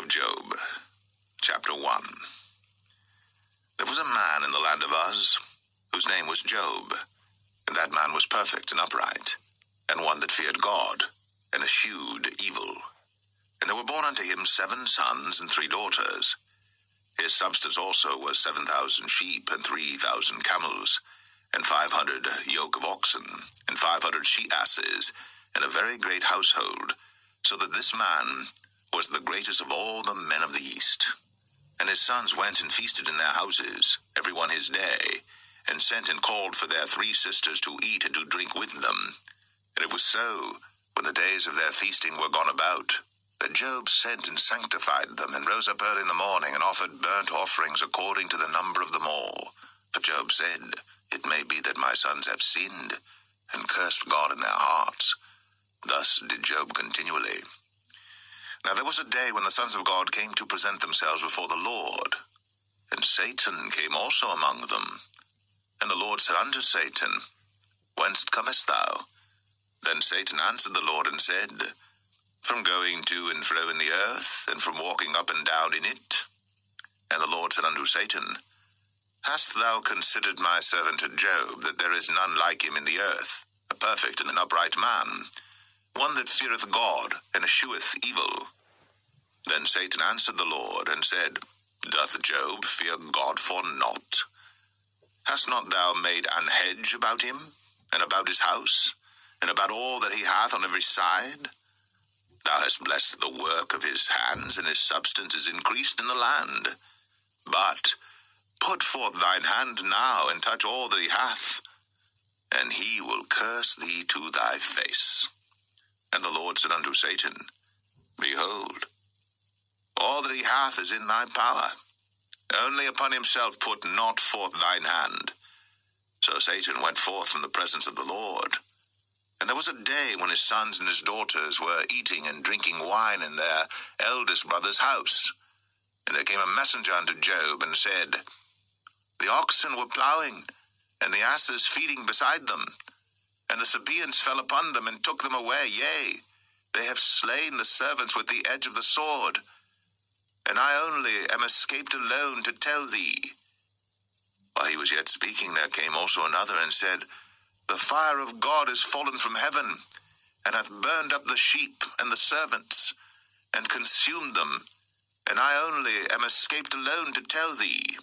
of Job, Chapter 1. There was a man in the land of Uz, whose name was Job, and that man was perfect and upright, and one that feared God, and eschewed evil. And there were born unto him 7 sons and 3 daughters. His substance also was 7,000 sheep, and 3,000 camels, and 500 yoke of oxen, and 500 she-asses, and a very great household, so that this man was the greatest of all the men of the East. And his sons went and feasted in their houses, every one his day, and sent and called for their 3 sisters to eat and to drink with them. And it was so, when the days of their feasting were gone about, that Job sent and sanctified them, and rose up early in the morning, and offered burnt offerings according to the number of them all. For Job said, It may be that my sons have sinned, and cursed God in their hearts. Thus did Job continually. Now there was a day when the sons of God came to present themselves before the Lord, and Satan came also among them. And the Lord said unto Satan, Whence comest thou? Then Satan answered the Lord and said, From going to and fro in the earth, and from walking up and down in it. And the Lord said unto Satan, Hast thou considered my servant Job, that there is none like him in the earth, a perfect and an upright man, one that feareth God, and escheweth evil? Then Satan answered the Lord, and said, Doth Job fear God for naught? Hast not thou made an hedge about him, and about his house, and about all that he hath on every side? Thou hast blessed the work of his hands, and his substance is increased in the land. But put forth thine hand now, and touch all that he hath, and he will curse thee to thy face. And the Lord said unto Satan, Behold, all that he hath is in thy power. Only upon himself put not forth thine hand. So Satan went forth from the presence of the Lord. And there was a day when his sons and his daughters were eating and drinking wine in their eldest brother's house. And there came a messenger unto Job, and said, The oxen were plowing, and the asses feeding beside them. And the Sabaeans fell upon them, and took them away. Yea, they have slain the servants with the edge of the sword. And I only am escaped alone to tell thee. While he was yet speaking, there came also another, and said, The fire of God is fallen from heaven, and hath burned up the sheep and the servants, and consumed them. And I only am escaped alone to tell thee.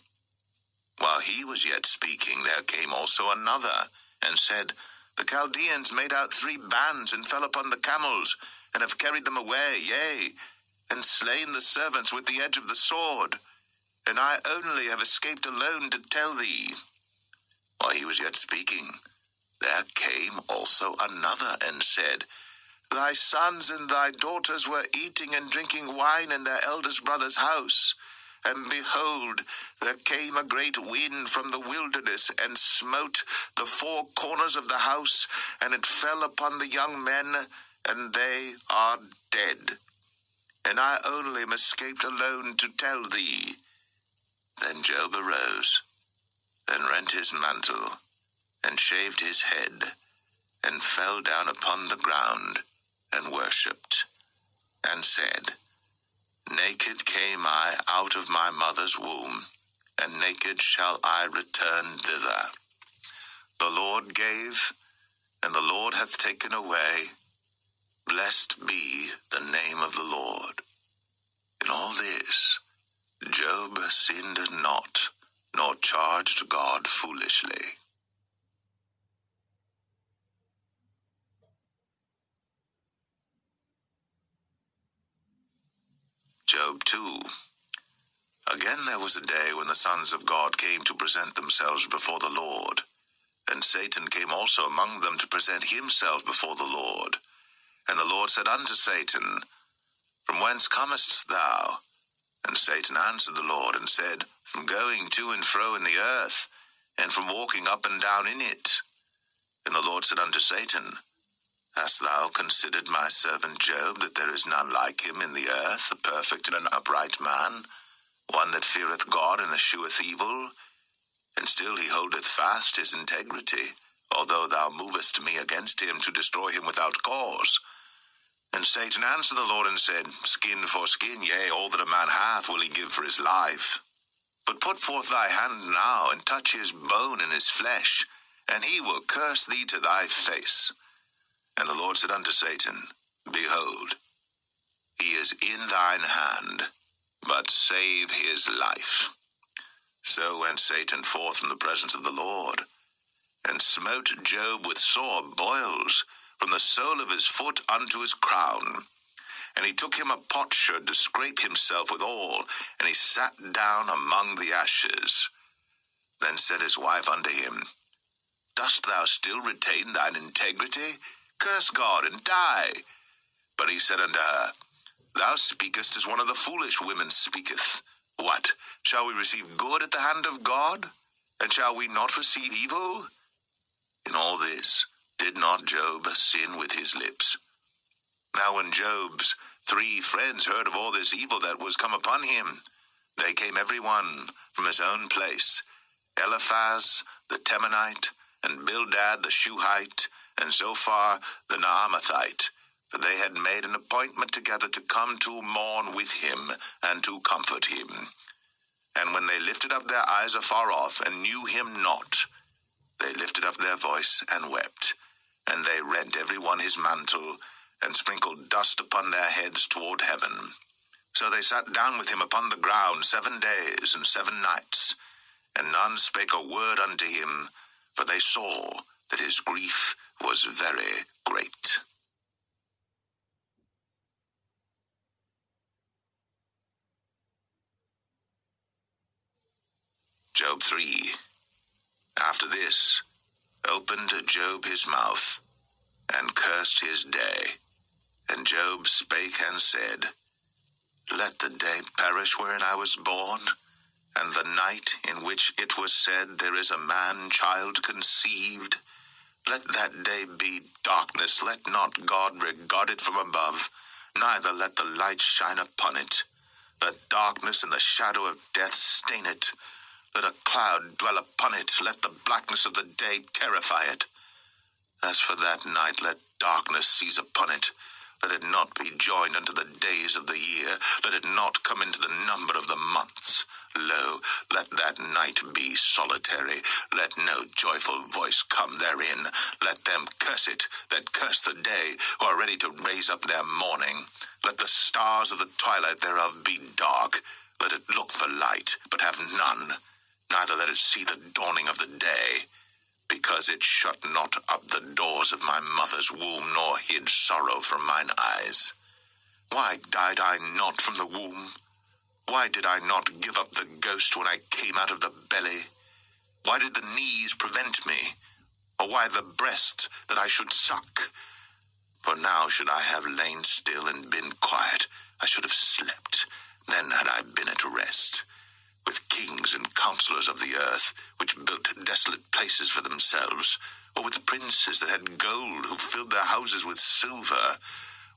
While he was yet speaking, there came also another, and said, The Chaldeans made out 3 bands, and fell upon the camels, and have carried them away, yea, and slain the servants with the edge of the sword. And I only have escaped alone to tell thee. While he was yet speaking, there came also another, and said, Thy sons and thy daughters were eating and drinking wine in their eldest brother's house. And behold, there came a great wind from the wilderness, and smote the 4 corners of the house, and it fell upon the young men, and they are dead. And I only am escaped alone to tell thee. Then Job arose, and rent his mantle, and shaved his head, and fell down upon the ground, and worshipped, and said, Naked came I out of my mother's womb, and naked shall I return thither. The Lord gave, and the Lord hath taken away. Blessed be the name of the Lord. In all this, Job sinned not, nor charged God foolishly. Job 2. Again there was a day when the sons of God came to present themselves before the Lord, and Satan came also among them to present himself before the Lord. And the Lord said unto Satan, From whence comest thou? And Satan answered the Lord, and said, From going to and fro in the earth, and from walking up and down in it. And the Lord said unto Satan, Hast thou considered my servant Job, that there is none like him in the earth, a perfect and an upright man, one that feareth God and escheweth evil? And still he holdeth fast his integrity, although thou movest me against him to destroy him without cause. And Satan answered the Lord and said, Skin for skin, yea, all that a man hath will he give for his life. But put forth thy hand now, and touch his bone and his flesh, and he will curse thee to thy face. And the Lord said unto Satan, Behold, he is in thine hand, but save his life. So went Satan forth from the presence of the Lord, and smote Job with sore boils, from the sole of his foot unto his crown. And he took him a potsherd to scrape himself withal, and he sat down among the ashes. Then said his wife unto him, Dost thou still retain thine integrity? Curse God and die. But he said unto her, Thou speakest as one of the foolish women speaketh. What, shall we receive good at the hand of God? And shall we not receive evil? In all this did not Job sin with his lips. Now when Job's 3 friends heard of all this evil that was come upon him, they came every one from his own place, Eliphaz the Temanite, and Bildad the Shuhite, and Zophar the Naamathite, for they had made an appointment together to come to mourn with him, and to comfort him. And when they lifted up their eyes afar off, and knew him not, they lifted up their voice, and wept. And they rent every one his mantle, and sprinkled dust upon their heads toward heaven. So they sat down with him upon the ground 7 days and 7 nights, and none spake a word unto him, for they saw that his grief was very great. Job 3. After this opened Job his mouth, and cursed his day. And Job spake and said, Let the day perish wherein I was born, and the night in which it was said, There is a man-child conceived. Let that day be darkness, let not God regard it from above, neither let the light shine upon it. Let darkness and the shadow of death stain it. Let a cloud dwell upon it, let the blackness of the day terrify it. As for that night, let darkness seize upon it. Let it not be joined unto the days of the year. Let it not come into the number of the months. Lo, let that night be solitary. Let no joyful voice come therein. Let them curse it that curse the day, who are ready to raise up their mourning. Let the stars of the twilight thereof be dark. Let it look for light, but have none. Neither let it see the dawning of the day. Because it shut not up the doors of my mother's womb, nor hid sorrow from mine eyes. Why died I not from the womb? Why did I not give up the ghost when I came out of the belly? Why did the knees prevent me? Or why the breast that I should suck? For now should I have lain still and been quiet, I should have slept, then had I been at rest. With kings and counselors of the earth, which built desolate places for themselves, or with princes that had gold, who filled their houses with silver,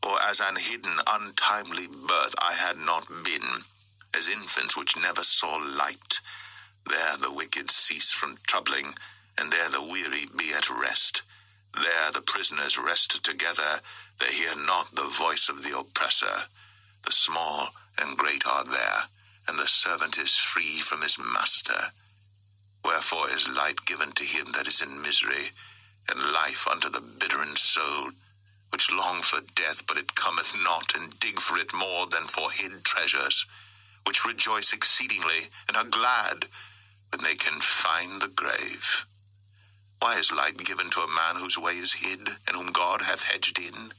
or as an hidden untimely birth I had not been, as infants which never saw light. There the wicked cease from troubling, and there the weary be at rest. There the prisoners rest together, they hear not the voice of the oppressor. The small and great are there, and the servant is free from his master. Wherefore is light given to him that is in misery, and life unto the bitter in soul, which long for death, but it cometh not, and dig for it more than for hid treasures, which rejoice exceedingly, and are glad when they can find the grave. Why is light given to a man whose way is hid, and whom God hath hedged in?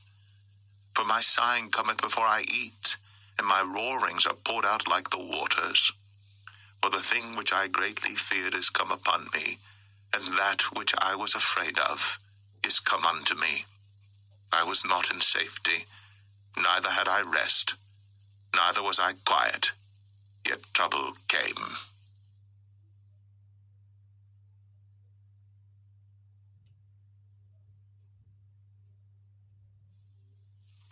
For my sighing cometh before I eat, and my roarings are poured out like the waters. For the thing which I greatly feared is come upon me, and that which I was afraid of is come unto me. I was not in safety, neither had I rest, neither was I quiet, yet trouble came.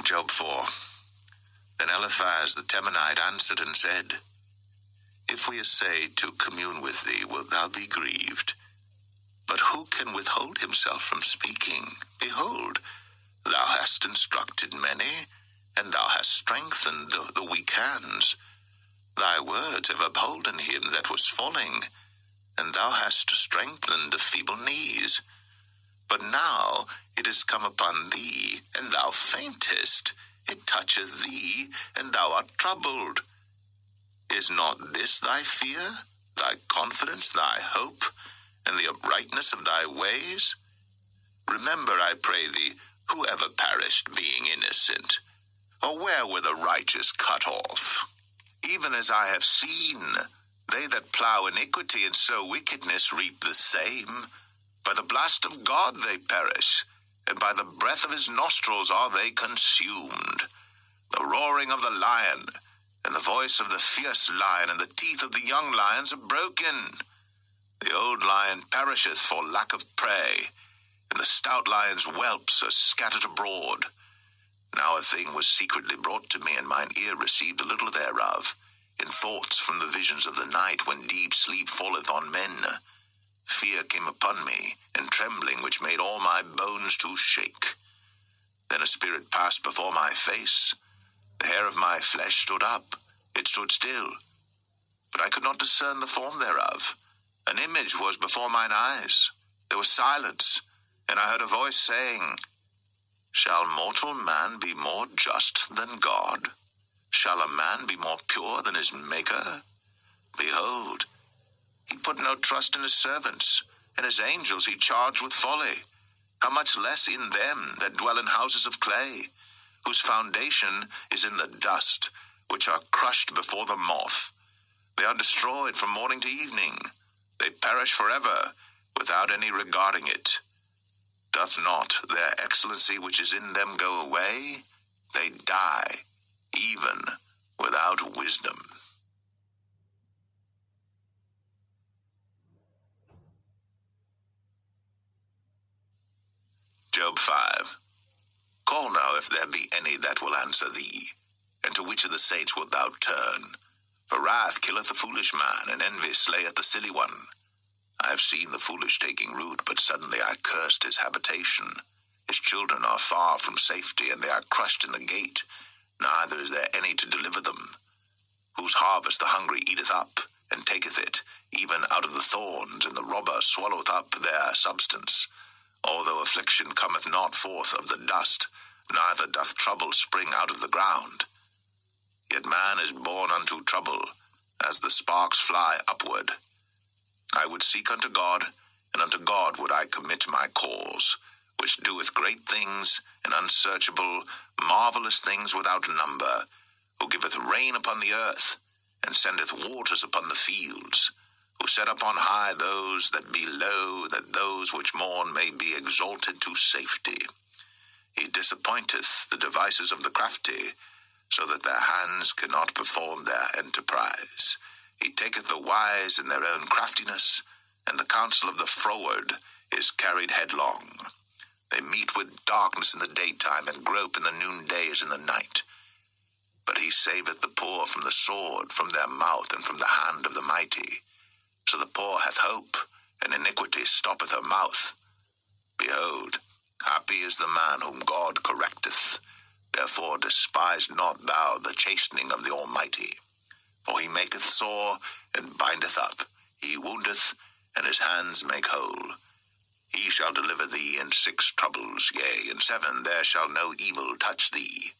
Job 4. Then Eliphaz the Temanite answered and said, If we essay to commune with thee, wilt thou be grieved? But who can withhold himself from speaking? Behold, Thou hast instructed many, and thou hast strengthened the weak hands. Thy words have upholden him that was falling, and thou hast strengthened the feeble knees. But now it is come upon thee, and thou faintest. It toucheth thee, and thou art troubled. Is not this thy fear, thy confidence, thy hope, and the uprightness of thy ways? Remember, I pray thee, who ever perished being innocent? Or where were the righteous cut off? Even as I have seen, they that plow iniquity and sow wickedness reap the same. By the blast of God they perish, and by the breath of his nostrils are they consumed. The roaring of the lion, and the voice of the fierce lion, and the teeth of the young lions are broken. The old lion perisheth for lack of prey, and the stout lion's whelps are scattered abroad. Now a thing was secretly brought to me, and mine ear received a little thereof, in thoughts from the visions of the night, when deep sleep falleth on men. Fear came upon me, and trembling, which made all my bones to shake. Then a spirit passed before my face. The hair of my flesh stood up, it stood still, but I could not discern the form thereof. An image was before mine eyes. There was silence, and I heard a voice saying, Shall mortal man be more just than God? Shall a man be more pure than his Maker? Behold, he put no trust in his servants, and his angels he charged with folly. How much less in them that dwell in houses of clay, whose foundation is in the dust, which are crushed before the moth. They are destroyed from morning to evening. They perish forever, without any regarding it. Doth not their excellency which is in them go away? They die, even without wisdom. Job 5. Call now if there be any that will answer thee, and to which of the saints wilt thou turn? For wrath killeth the foolish man, and envy slayeth the silly one. I have seen the foolish taking root, but suddenly I cursed his habitation. His children are far from safety, and they are crushed in the gate. Neither is there any to deliver them. Whose harvest the hungry eateth up, and taketh it, even out of the thorns, and the robber swalloweth up their substance. Although affliction cometh not forth of the dust, neither doth trouble spring out of the ground. Yet man is born unto trouble, as the sparks fly upward. I would seek unto God, and unto God would I commit my cause, which doeth great things, and unsearchable, marvelous things without number, who giveth rain upon the earth, and sendeth waters upon the fields, who set up on high those that be low, that those which mourn may be exalted to safety. He disappointeth the devices of the crafty, so that their hands cannot perform their enterprise. He taketh the wise in their own craftiness, and the counsel of the froward is carried headlong. They meet with darkness in the daytime, and grope in the noondays in the night. But he saveth the poor from the sword, from their mouth, and from the hand of the mighty. So the poor hath hope, and iniquity stoppeth her mouth. Behold, happy is the man whom God correcteth. Therefore despise not thou the chastening of the Almighty. For he maketh sore, and bindeth up. He woundeth, and his hands make whole. He shall deliver thee in 6 troubles, yea, in 7 there shall no evil touch thee.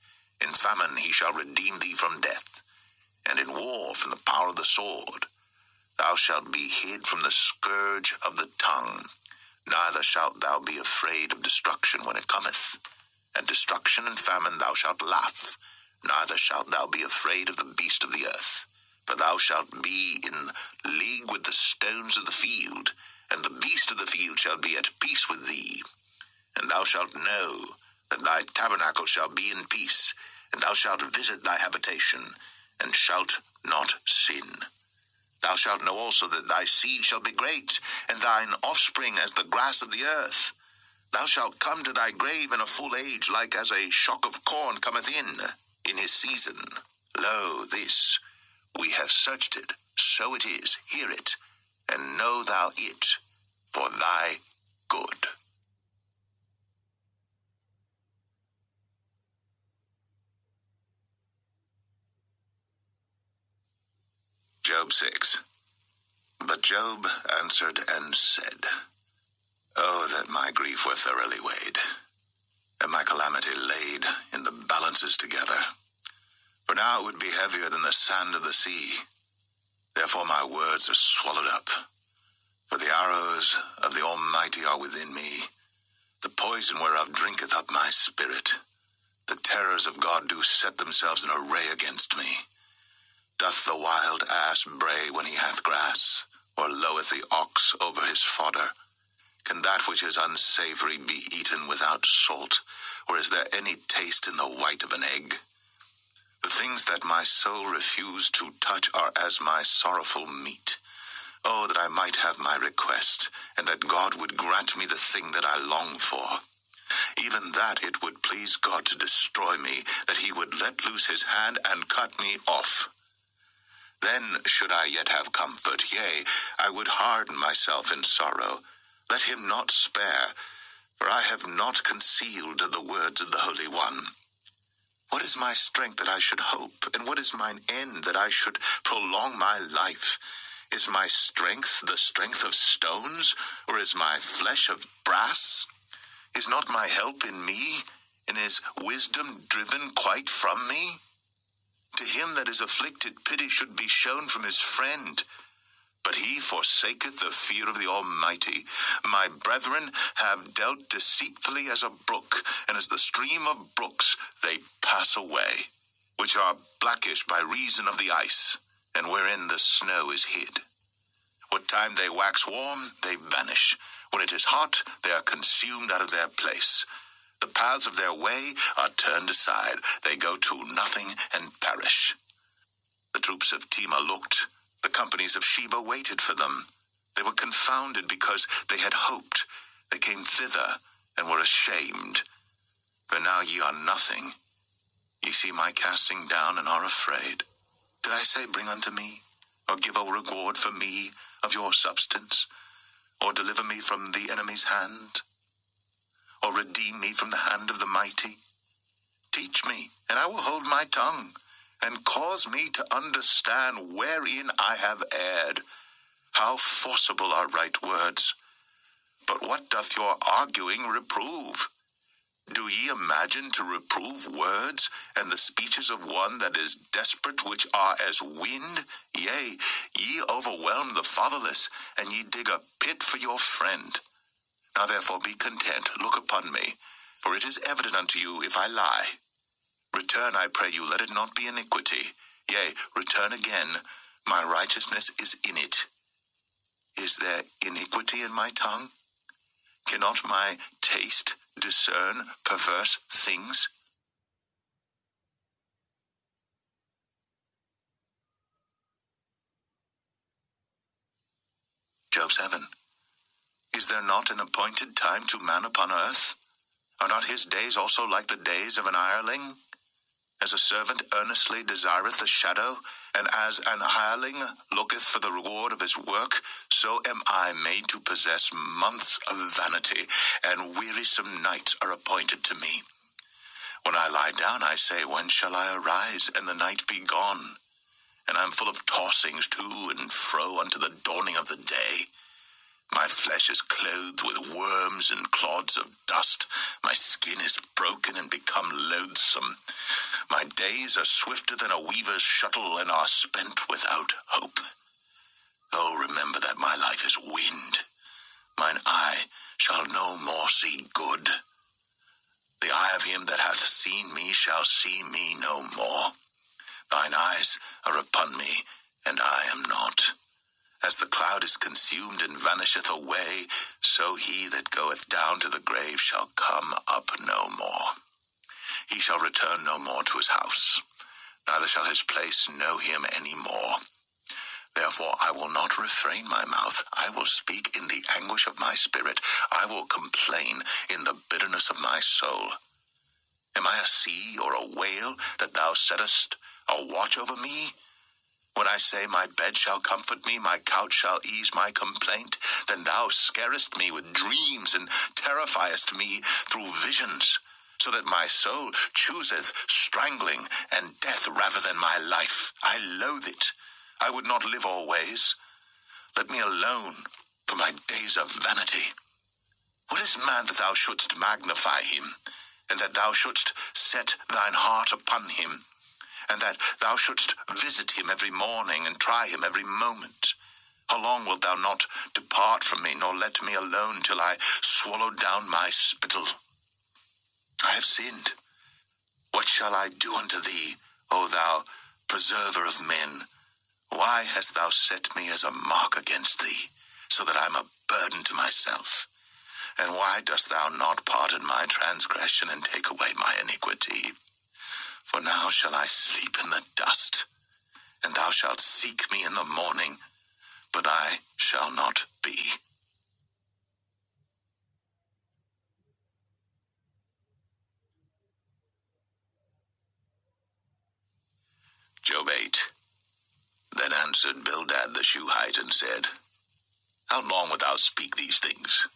In famine he shall redeem thee from death, and in war from the power of the sword. Thou shalt be hid from the scourge of the tongue, neither shalt thou be afraid of destruction when it cometh. At destruction and famine thou shalt laugh, neither shalt thou be afraid of the beast of the earth. For thou shalt be in league with the stones of the field, and the beast of the field shall be at peace with thee. And thou shalt know that thy tabernacle shall be in peace, and thou shalt visit thy habitation, and shalt not sin. Thou shalt know also that thy seed shall be great, and thine offspring as the grass of the earth. Thou shalt come to thy grave in a full age, like as a shock of corn cometh in his season. Lo, this, we have searched it, so it is, hear it, and know thou it for thy good. Job 6. But Job answered and said, Oh, that my grief were thoroughly weighed, and my calamity laid in the balances together. For now it would be heavier than the sand of the sea. Therefore my words are swallowed up. For the arrows of the Almighty are within me. The poison whereof drinketh up my spirit. The terrors of God do set themselves in array against me. Doth the wild ass bray when he hath grass, or loweth the ox over his fodder? Can that which is unsavory be eaten without salt, or is there any taste in the white of an egg? The things that my soul refused to touch are as my sorrowful meat. Oh, that I might have my request, and that God would grant me the thing that I long for. Even that it would please God to destroy me, that he would let loose his hand and cut me off. Then should I yet have comfort, yea, I would harden myself in sorrow. Let him not spare, for I have not concealed the words of the Holy One. What is my strength that I should hope, and what is mine end that I should prolong my life? Is my strength the strength of stones, or is my flesh of brass? Is not my help in me, and is wisdom driven quite from me? To him that is afflicted pity should be shown from his friend, but he forsaketh the fear of the Almighty. My brethren have dealt deceitfully as a brook, and as the stream of brooks they pass away, which are blackish by reason of the ice, and wherein the snow is hid. What time they wax warm, they vanish. When it is hot, they are consumed out of their place. The paths of their way are turned aside. They go to nothing and perish. The troops of Tema looked. The companies of Sheba waited for them. They were confounded because they had hoped. They came thither and were ashamed. For now ye are nothing. Ye see my casting down and are afraid. Did I say, Bring unto me, or give a reward for me of your substance, or deliver me from the enemy's hand, or redeem me from the hand of the mighty? Teach me, and I will hold my tongue, and cause me to understand wherein I have erred. How forcible are right words! But what doth your arguing reprove? Do ye imagine to reprove words, and the speeches of one that is desperate, which are as wind? Yea, ye overwhelm the fatherless, and ye dig a pit for your friend. Now therefore be content, look upon me, for it is evident unto you if I lie. Return, I pray you, let it not be iniquity. Yea, return again, my righteousness is in it. Is there iniquity in my tongue? Cannot my taste discern perverse things? Job 7. Is there not an appointed time to man upon earth? Are not his days also like the days of an hireling? As a servant earnestly desireth the shadow, and as an hireling looketh for the reward of his work, so am I made to possess months of vanity, and wearisome nights are appointed to me. When I lie down, I say, When shall I arise, and the night be gone? And I am full of tossings to and fro unto the dawning of the day. My flesh is clothed with worms and clods of dust. My skin is broken and become loathsome. My days are swifter than a weaver's shuttle, and are spent without hope. Oh, remember that my life is wind. Mine eye shall no more see good. The eye of him that hath seen me shall see me no more. Thine eyes are upon me, and I am not. As the cloud is consumed and vanisheth away, so he that goeth down to the grave shall come up no more. He shall return no more to his house, neither shall his place know him any more. Therefore I will not refrain my mouth. I will speak in the anguish of my spirit. I will complain in the bitterness of my soul. Am I a sea or a whale that thou settest a watch over me? When I say my bed shall comfort me, my couch shall ease my complaint, then thou scarest me with dreams and terrifiest me through visions, so that my soul chooseth strangling and death rather than my life. I loathe it. I would not live always. Let me alone, for my days are vanity. What is man that thou shouldst magnify him, and that thou shouldst set thine heart upon him, and that thou shouldst visit him every morning, and try him every moment? How long wilt thou not depart from me, nor let me alone, till I swallow down my spittle? I have sinned. What shall I do unto thee, O thou preserver of men? Why hast thou set me as a mark against thee, so that I am a burden to myself? And why dost thou not pardon my transgression, and take away my iniquity? For now shall I sleep in the dust, and thou shalt seek me in the morning, but I shall not be. Job 8. Then answered Bildad the Shuhite, and said, How long wilt thou speak these things?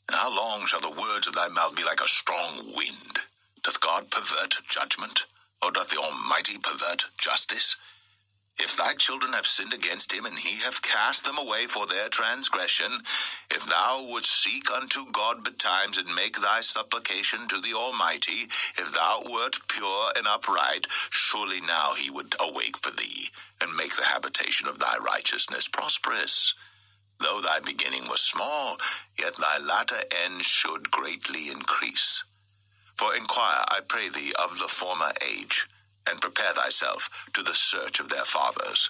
And how long shall the words of thy mouth be like a strong wind? Doth God pervert judgment, or doth the Almighty pervert justice? If thy children have sinned against him, and he have cast them away for their transgression, if thou wouldst seek unto God betimes, and make thy supplication to the Almighty, if thou wert pure and upright, surely now he would awake for thee, and make the habitation of thy righteousness prosperous. Though thy beginning was small, yet thy latter end should greatly increase. For inquire, I pray thee, of the former age, and prepare thyself to the search of their fathers.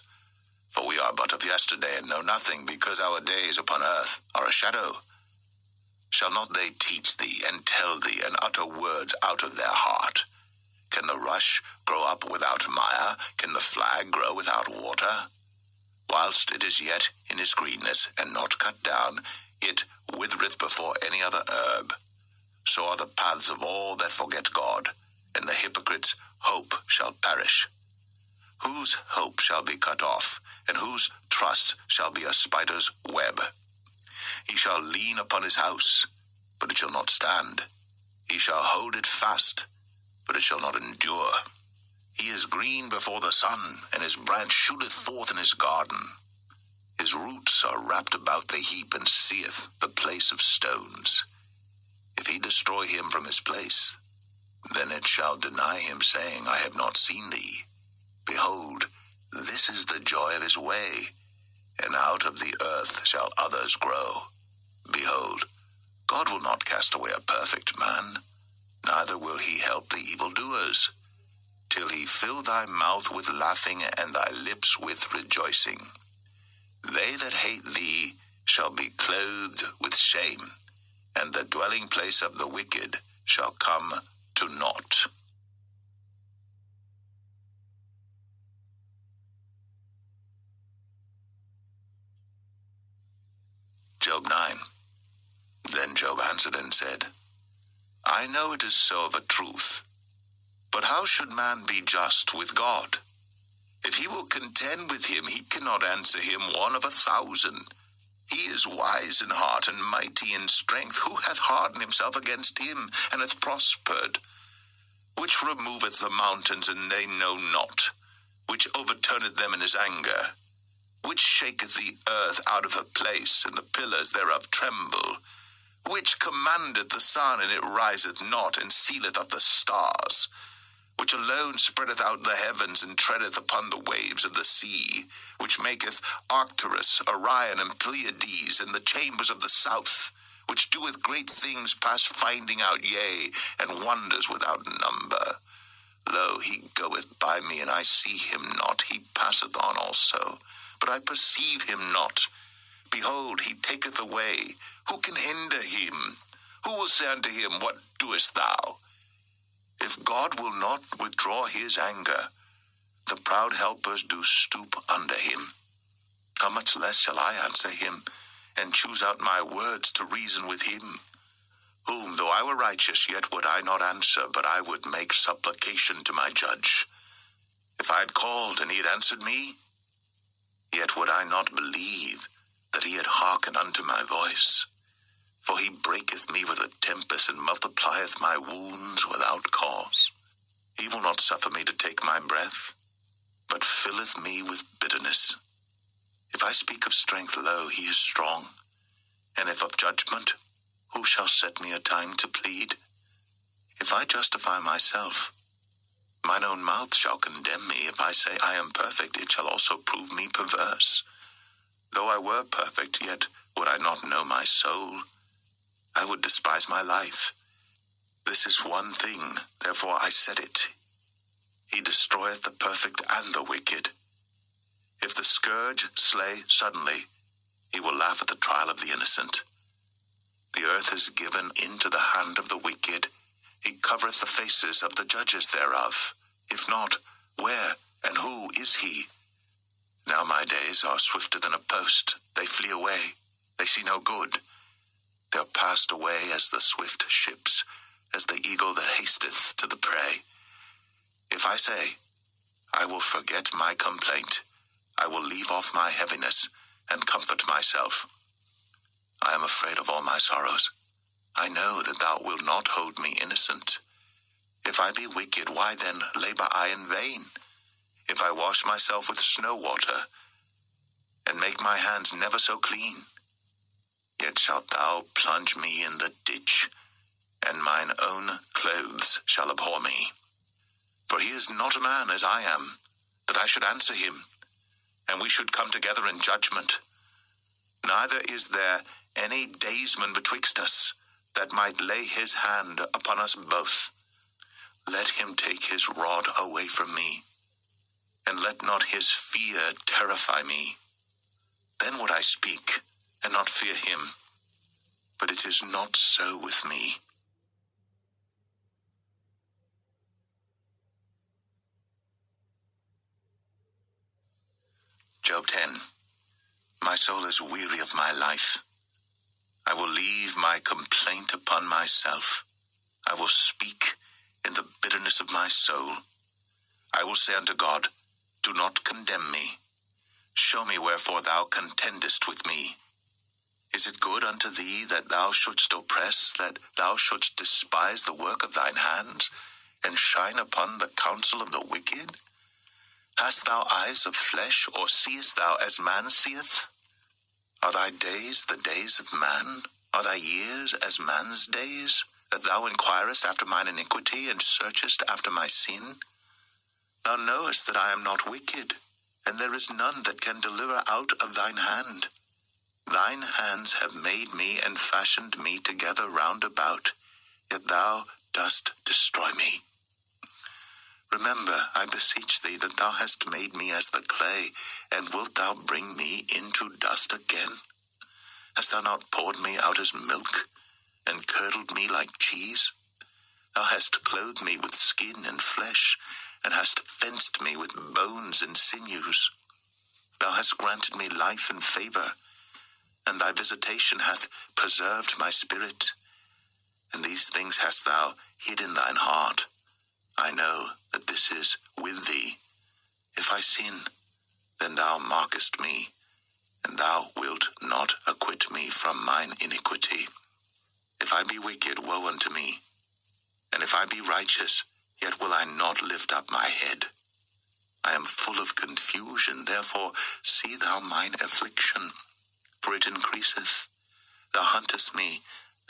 For we are but of yesterday, and know nothing, because our days upon earth are a shadow. Shall not they teach thee, and tell thee, and utter words out of their heart? Can the rush grow up without mire? Can the flag grow without water? Whilst it is yet in his greenness, and not cut down, it withereth before any other herb. So are the paths of all that forget God, and the hypocrite's hope shall perish. Whose hope shall be cut off, and whose trust shall be a spider's web? He shall lean upon his house, but it shall not stand. He shall hold it fast, but it shall not endure. He is green before the sun, and his branch shooteth forth in his garden. His roots are wrapped about the heap, and seeth the place of stones. If he destroy him from his place, then it shall deny him, saying, I have not seen thee. Behold, this is the joy of his way, and out of the earth shall others grow. Behold, God will not cast away a perfect man, neither will he help the evildoers, till he fill thy mouth with laughing, and thy lips with rejoicing. They that hate thee shall be clothed with shame, and the dwelling place of the wicked shall come to naught. Job 9. Then Job answered and said, I know it is so of a truth, but how should man be just with God? If he will contend with him, he cannot answer him 1 of 1,000. He is wise in heart, and mighty in strength. Who hath hardened himself against him, and hath prospered? Which removeth the mountains, and they know not? Which overturneth them in his anger? Which shaketh the earth out of her place, and the pillars thereof tremble? Which commandeth the sun, and it riseth not, and sealeth up the stars? Which alone spreadeth out the heavens, and treadeth upon the waves of the sea? Which maketh Arcturus, Orion, and Pleiades, and the chambers of the south? Which doeth great things past finding out, yea, and wonders without number? Lo, he goeth by me, and I see him not. He passeth on also, but I perceive him not. Behold, he taketh away. Who can hinder him? Who will say unto him, What doest thou? If God will not withdraw his anger, the proud helpers do stoop under him. How much less shall I answer him, and choose out my words to reason with him? Whom, though I were righteous, yet would I not answer, but I would make supplication to my judge. If I had called, and he had answered me, yet would I not believe that he had hearkened unto my voice. For he breaketh me with a tempest, and multiplieth my wounds without cause. He will not suffer me to take my breath. but filleth me with bitterness. If I speak of strength, lo, he is strong. And if of judgment, who shall set me a time to plead? If I justify myself, mine own mouth shall condemn me. If I say I am perfect, it shall also prove me perverse. Though I were perfect, yet would I not know my soul. I would despise my life. This is one thing, therefore I said it. He destroyeth the perfect and the wicked. If the scourge slay suddenly, he will laugh at the trial of the innocent. The earth is given into the hand of the wicked. He covereth the faces of the judges thereof. If not, where and who is he? Now my days are swifter than a post. They flee away. They see no good. They are passed away as the swift ships, as the eagle that hasteth to the prey. If I say, I will forget my complaint, I will leave off my heaviness, and comfort myself. I am afraid of all my sorrows. I know that thou wilt not hold me innocent. If I be wicked, why then labor I in vain? If I wash myself with snow water, and make my hands never so clean, yet shalt thou plunge me in the ditch, and mine own clothes shall abhor me. For he is not a man as I am, that I should answer him, and we should come together in judgment. Neither is there any daysman betwixt us, that might lay his hand upon us both. Let him take his rod away from me, and let not his fear terrify me. Then would I speak, and not fear him. But it is not so with me. Job 10. My soul is weary of my life. I will leave my complaint upon myself. I will speak in the bitterness of my soul. I will say unto God, do not condemn me. Show me wherefore thou contendest with me. Is it good unto thee that thou shouldst oppress, that thou shouldst despise the work of thine hands, and shine upon the counsel of the wicked? Hast thou eyes of flesh, or seest thou as man seeth? Are thy days the days of man? Are thy years as man's days, that thou inquirest after mine iniquity, and searchest after my sin? Thou knowest that I am not wicked, and there is none that can deliver out of thine hand. Thine hands have made me and fashioned me together round about, yet thou dost destroy me. Remember, I beseech thee, that thou hast made me as the clay, and wilt thou bring me into dust again? Hast thou not poured me out as milk, and curdled me like cheese? Thou hast clothed me with skin and flesh, and hast fenced me with bones and sinews. Thou hast granted me life and favor, and thy visitation hath preserved my spirit. And these things hast thou hid in thine heart. I know that this is with thee. If I sin, then thou markest me, and thou wilt not acquit me from mine iniquity. If I be wicked, woe unto me. And if I be righteous, yet will I not lift up my head. I am full of confusion, therefore see thou mine affliction, for it increaseth. Thou huntest me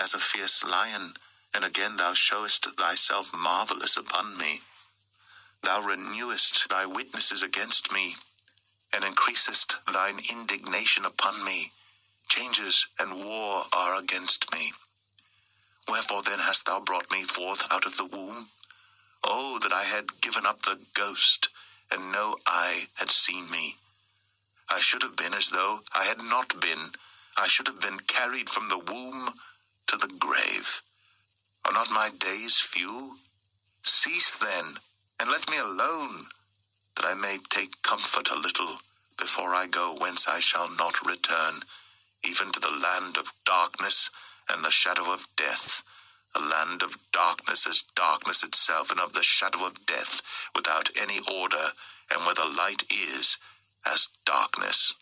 as a fierce lion, and again thou showest thyself marvelous upon me. Thou renewest thy witnesses against me, and increasest thine indignation upon me. Changes and war are against me. Wherefore then hast thou brought me forth out of the womb? Oh, that I had given up the ghost, and no eye had seen me. I should have been as though I had not been. I should have been carried from the womb to the grave. Are not my days few? Cease then, and let me alone, that I may take comfort a little before I go whence I shall not return, even to the land of darkness and the shadow of death, a land of darkness as darkness itself, and of the shadow of death, without any order, and where the light is as darkness.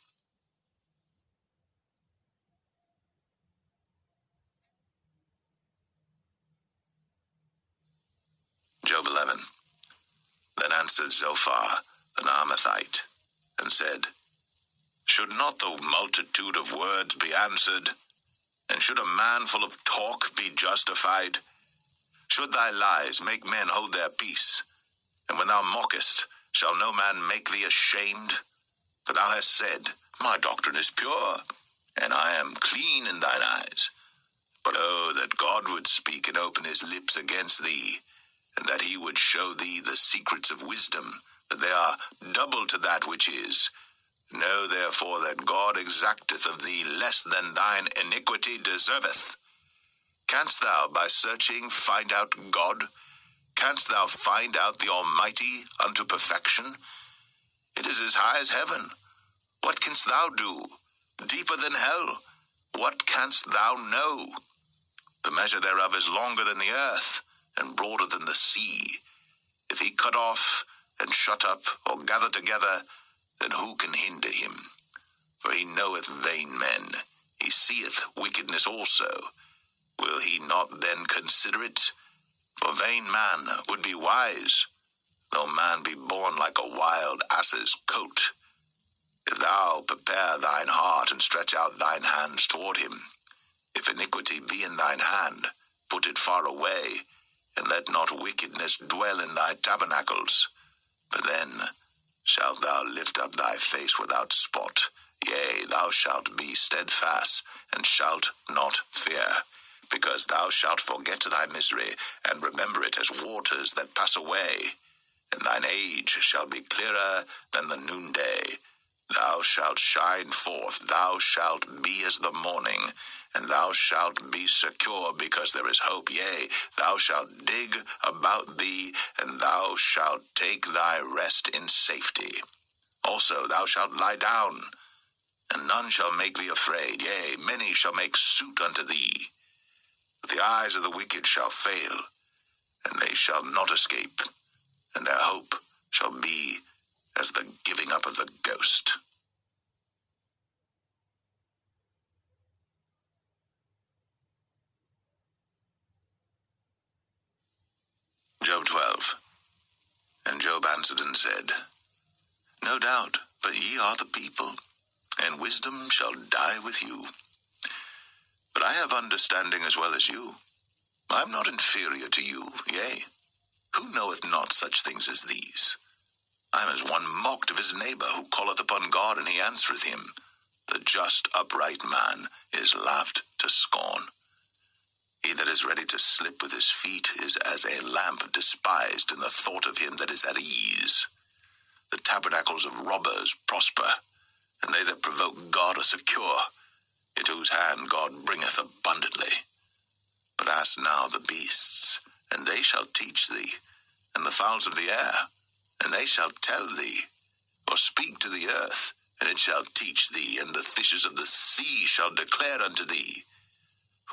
Job 11. Then answered Zophar, an Armathite, and said, Should not the multitude of words be answered? And should a man full of talk be justified? Should thy lies make men hold their peace? And when thou mockest, shall no man make thee ashamed? For thou hast said, My doctrine is pure, and I am clean in thine eyes. But oh, that God would speak and open his lips against thee, and that he would show thee the secrets of wisdom, that they are double to that which is. Know therefore that God exacteth of thee less than thine iniquity deserveth. Canst thou by searching find out God? Canst thou find out the Almighty unto perfection? It is as high as heaven. What canst thou do? Deeper than hell. What canst thou know? The measure thereof is longer than the earth, and broader than the sea. If he cut off, and shut up, or gather together, then who can hinder him? For he knoweth vain men, he seeth wickedness also. Will he not then consider it? For vain man would be wise, though man be born like a wild ass's coat. If thou prepare thine heart, and stretch out thine hands toward him, if iniquity be in thine hand, put it far away, and let not wickedness dwell in thy tabernacles. For then shalt thou lift up thy face without spot, yea, thou shalt be steadfast, and shalt not fear, because thou shalt forget thy misery, and remember it as waters that pass away. And thine age shall be clearer than the noonday. Thou shalt shine forth, thou shalt be as the morning, and thou shalt be secure, because there is hope. Yea, thou shalt dig about thee, and thou shalt take thy rest in safety. Also thou shalt lie down, and none shall make thee afraid. Yea, many shall make suit unto thee. But the eyes of the wicked shall fail, and they shall not escape, and their hope shall be as the giving up of the ghost. Job 12. And Job answered and said, No doubt, but ye are the people, and wisdom shall die with you. But I have understanding as well as you. I am not inferior to you, yea, who knoweth not such things as these? I am as one mocked of his neighbor, who calleth upon God, and he answereth him. The just upright man is laughed to scorn. He that is ready to slip with his feet is as a lamp despised in the thought of him that is at ease. The tabernacles of robbers prosper, and they that provoke God are secure, into whose hand God bringeth abundantly. But ask now the beasts, and they shall teach thee, and the fowls of the air, and they shall tell thee. Or speak to the earth, and it shall teach thee, and the fishes of the sea shall declare unto thee.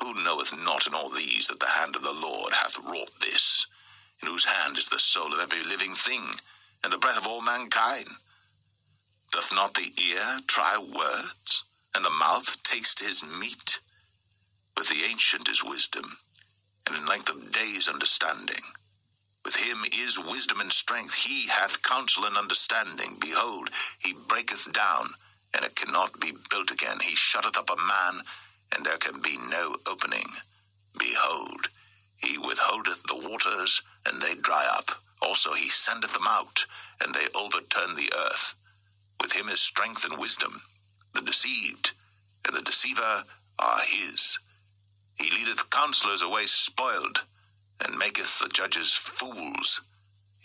Who knoweth not in all these that the hand of the Lord hath wrought this, in whose hand is the soul of every living thing, and the breath of all mankind? Doth not the ear try words, and the mouth taste his meat? With the ancient is wisdom, and in length of days understanding. With him is wisdom and strength. He hath counsel and understanding. Behold, he breaketh down, and it cannot be built again. He shutteth up a man, and there can be no opening. Behold, he withholdeth the waters, and they dry up. Also he sendeth them out, and they overturn the earth. With him is strength and wisdom. The deceived and the deceiver are his. He leadeth counselors away spoiled, and maketh the judges fools.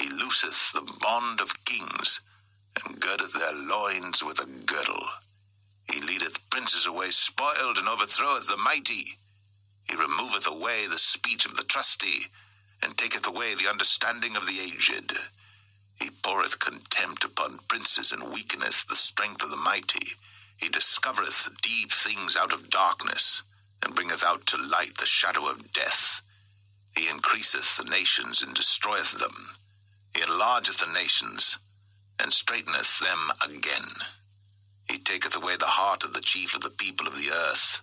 He looseth the bond of kings, and girdeth their loins with a girdle. He leadeth princes away spoiled, and overthroweth the mighty. He removeth away the speech of the trusty, and taketh away the understanding of the aged. He poureth contempt upon princes, and weakeneth the strength of the mighty. He discovereth deep things out of darkness, and bringeth out to light the shadow of death. He increaseth the nations, and destroyeth them. He enlargeth the nations, and straighteneth them again. He taketh away the heart of the chief of the people of the earth,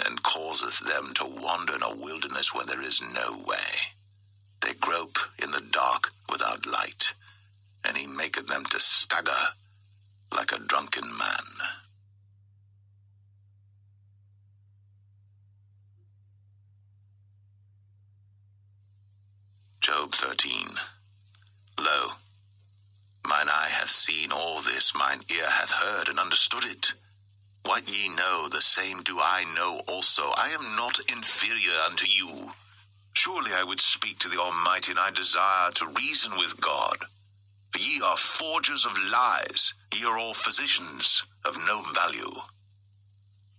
and causeth them to wander in a wilderness where there is no way. They grope in the dark without light, and he maketh them to stagger like a drunken man. Job 13. Lo, mine eye hath seen all this, mine ear hath heard and understood it. What ye know, the same do I know also. I am not inferior unto you. Surely I would speak to the Almighty, and I desire to reason with God. For ye are forgers of lies, ye are all physicians of no value.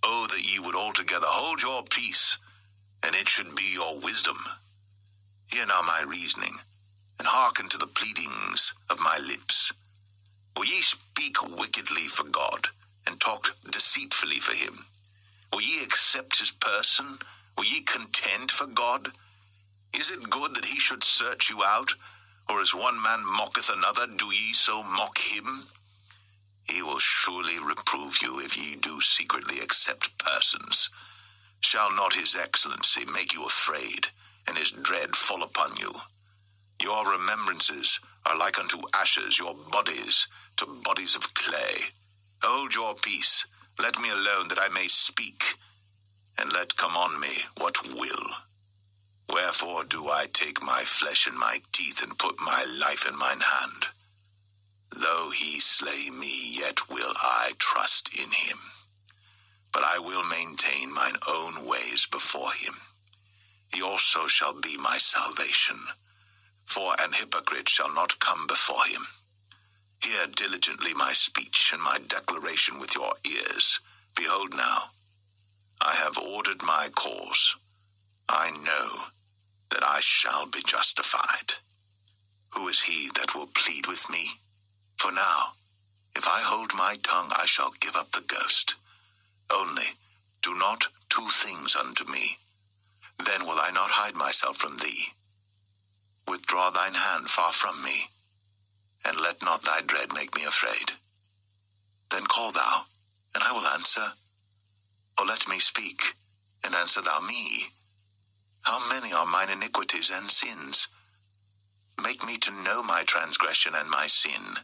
Oh, that ye would altogether hold your peace, and it should be your wisdom. Hear now my reasoning, and hearken to the pleadings of my lips. Will ye speak wickedly for God, and talk deceitfully for him? Will ye accept his person? Will ye contend for God? Is it good that he should search you out? Or as one man mocketh another, do ye so mock him? He will surely reprove you if ye do secretly accept persons. Shall not his excellency make you afraid, and his dread fall upon you? Your remembrances are like unto ashes, your bodies to bodies of clay. Hold your peace, let me alone that I may speak, and let come on me what will. Wherefore do I take my flesh in my teeth, and put my life in mine hand? Though he slay me, yet will I trust in him. But I will maintain mine own ways before him. He also shall be my salvation. For an hypocrite shall not come before him. Hear diligently my speech and my declaration with your ears. Behold now, I have ordered my cause. I know that I shall be justified. Who is he that will plead with me? For now, if I hold my tongue, I shall give up the ghost. Only do not two things unto me. Then will I not hide myself from thee. Withdraw thine hand far from me, and let not thy dread make me afraid. Then call thou, and I will answer. Or let me speak, and answer thou me. How many are mine iniquities and sins? Make me to know my transgression and my sin.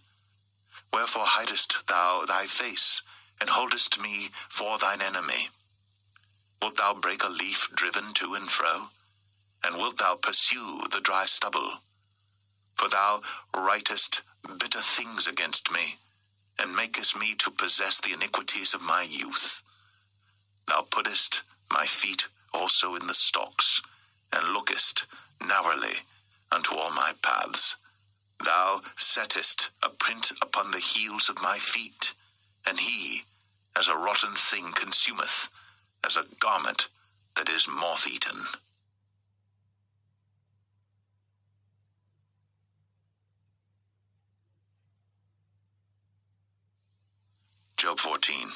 Wherefore hidest thou thy face, and holdest me for thine enemy? Wilt thou break a leaf driven to and fro? And wilt thou pursue the dry stubble? For thou writest bitter things against me, and makest me to possess the iniquities of my youth. Thou puttest my feet also in the stocks, and lookest narrowly unto all my paths. Thou settest a print upon the heels of my feet, and he, as a rotten thing, consumeth, as a garment that is moth-eaten. Job 14.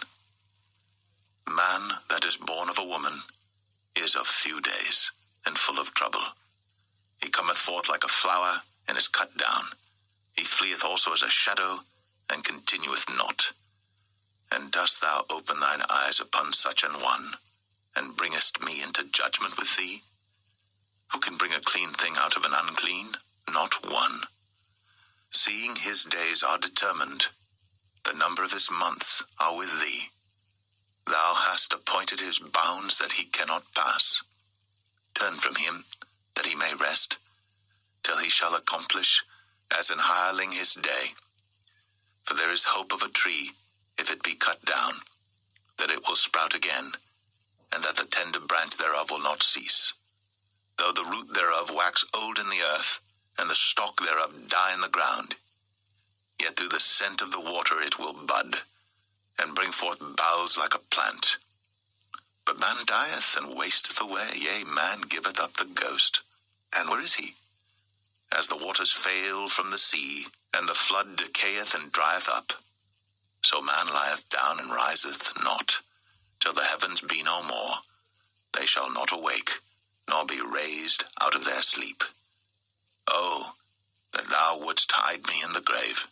Man that is born of a woman is of few days, and full of trouble. He cometh forth like a flower, and is cut down. He fleeth also as a shadow, and continueth not. And dost thou open thine eyes upon such an one, and bringest me into judgment with thee? Who can bring a clean thing out of an unclean? Not one. Seeing his days are determined, the number of his months are with thee. Thou hast appointed his bounds that he cannot pass. Turn from him, that he may rest, till he shall accomplish as an hireling his day. For there is hope of a tree, if it be cut down, that it will sprout again, and that the tender branch thereof will not cease. Though the root thereof wax old in the earth, and the stalk thereof die in the ground, yet through the scent of the water it will bud, and bring forth boughs like a plant. But man dieth and wasteth away, yea, man giveth up the ghost. And where is he? As the waters fail from the sea, and the flood decayeth and drieth up, so man lieth down and riseth not, till the heavens be no more. They shall not awake, nor be raised out of their sleep. Oh, that thou wouldst hide me in the grave,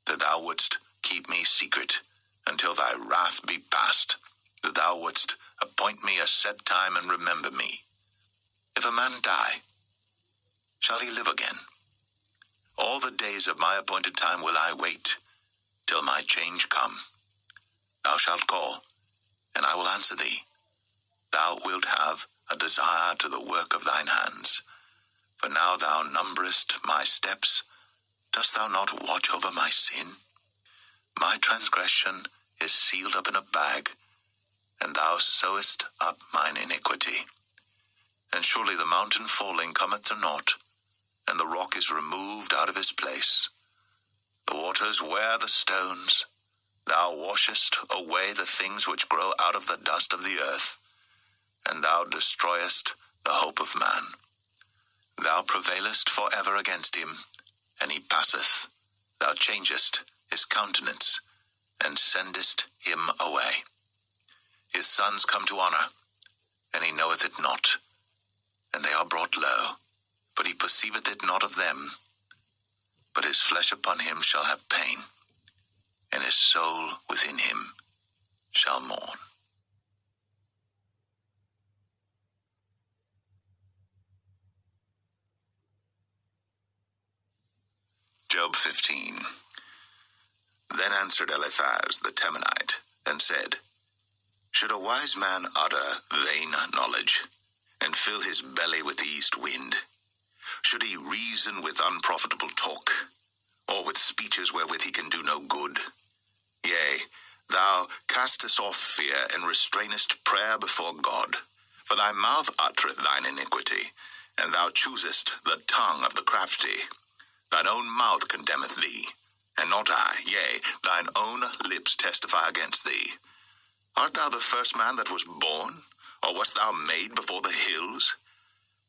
that thou wouldst keep me secret, until thy wrath be past, that thou wouldst appoint me a set time and remember me. If a man die, shall he live again? All the days of my appointed time will I wait, till my change come. Thou shalt call, and I will answer thee. Thou wilt have a desire to the work of thine hands. For now thou numberest my steps. Dost thou not watch over my sin? My transgression is sealed up in a bag, and thou sewest up mine iniquity. And surely the mountain falling cometh to naught, and the rock is removed out of his place. The waters wear the stones. Thou washest away the things which grow out of the dust of the earth, and thou destroyest the hope of man. Thou prevailest for ever against him, and he passeth. Thou changest his countenance, and sendest him away. His sons come to honor, and he knoweth it not, and they are brought low, but he perceiveth it not of them. But his flesh upon him shall have pain, and his soul within him shall mourn. Job 15. Then answered Eliphaz the Temanite, and said, Should a wise man utter vain knowledge, and fill his belly with the east wind? Should he reason with unprofitable talk, or with speeches wherewith he can do no good? Yea, thou castest off fear, and restrainest prayer before God. For thy mouth uttereth thine iniquity, and thou choosest the tongue of the crafty. Thine own mouth condemneth thee, and not I. Yea, thine own lips testify against thee. Art thou the first man that was born, or wast thou made before the hills?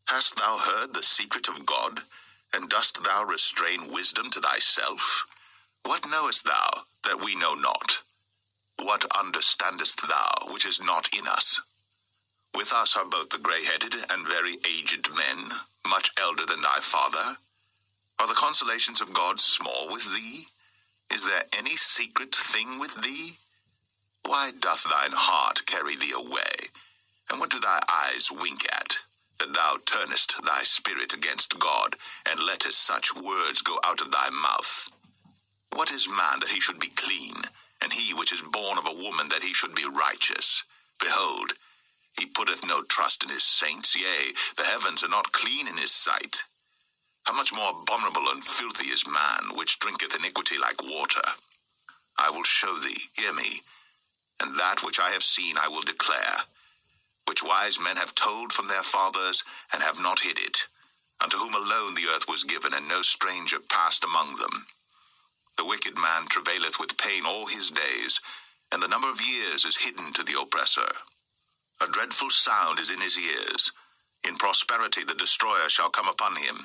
Hast thou heard the secret of God, and dost thou restrain wisdom to thyself? What knowest thou that we know not? What understandest thou which is not in us? With us are both the grey-headed and very aged men, much elder than thy father. Are the consolations of God small with thee? Is there any secret thing with thee? Why doth thine heart carry thee away? And what do thy eyes wink at, that thou turnest thy spirit against God, and lettest such words go out of thy mouth? What is man that he should be clean, and he which is born of a woman that he should be righteous? Behold, he putteth no trust in his saints, yea, the heavens are not clean in his sight. How much more abominable and filthy is man, which drinketh iniquity like water? I will show thee, hear me, and that which I have seen I will declare, which wise men have told from their fathers, and have not hid it, unto whom alone the earth was given, and no stranger passed among them. The wicked man travaileth with pain all his days, and the number of years is hidden to the oppressor. A dreadful sound is in his ears. In prosperity the destroyer shall come upon him.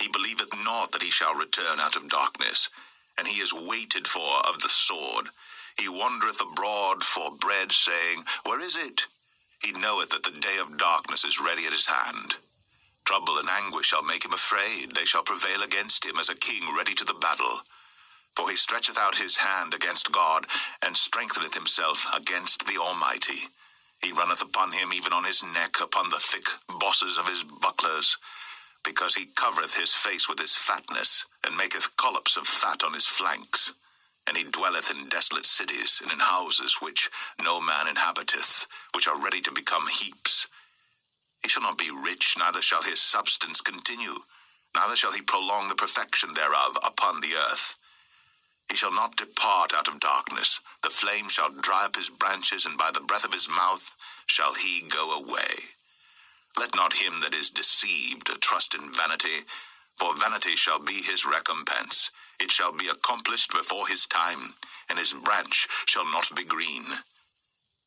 He believeth not that he shall return out of darkness, and he is waited for of the sword. He wandereth abroad for bread, saying, Where is it? He knoweth that the day of darkness is ready at his hand. Trouble and anguish shall make him afraid. They shall prevail against him as a king ready to the battle. For he stretcheth out his hand against God, and strengtheneth himself against the Almighty. He runneth upon him, even on his neck, upon the thick bosses of his bucklers, because he covereth his face with his fatness, and maketh collops of fat on his flanks. And he dwelleth in desolate cities, and in houses which no man inhabiteth, which are ready to become heaps. He shall not be rich, neither shall his substance continue, neither shall he prolong the perfection thereof upon the earth. He shall not depart out of darkness. The flame shall dry up his branches, and by the breath of his mouth shall he go away. Let not him that is deceived trust in vanity, for vanity shall be his recompense. It shall be accomplished before his time, and his branch shall not be green.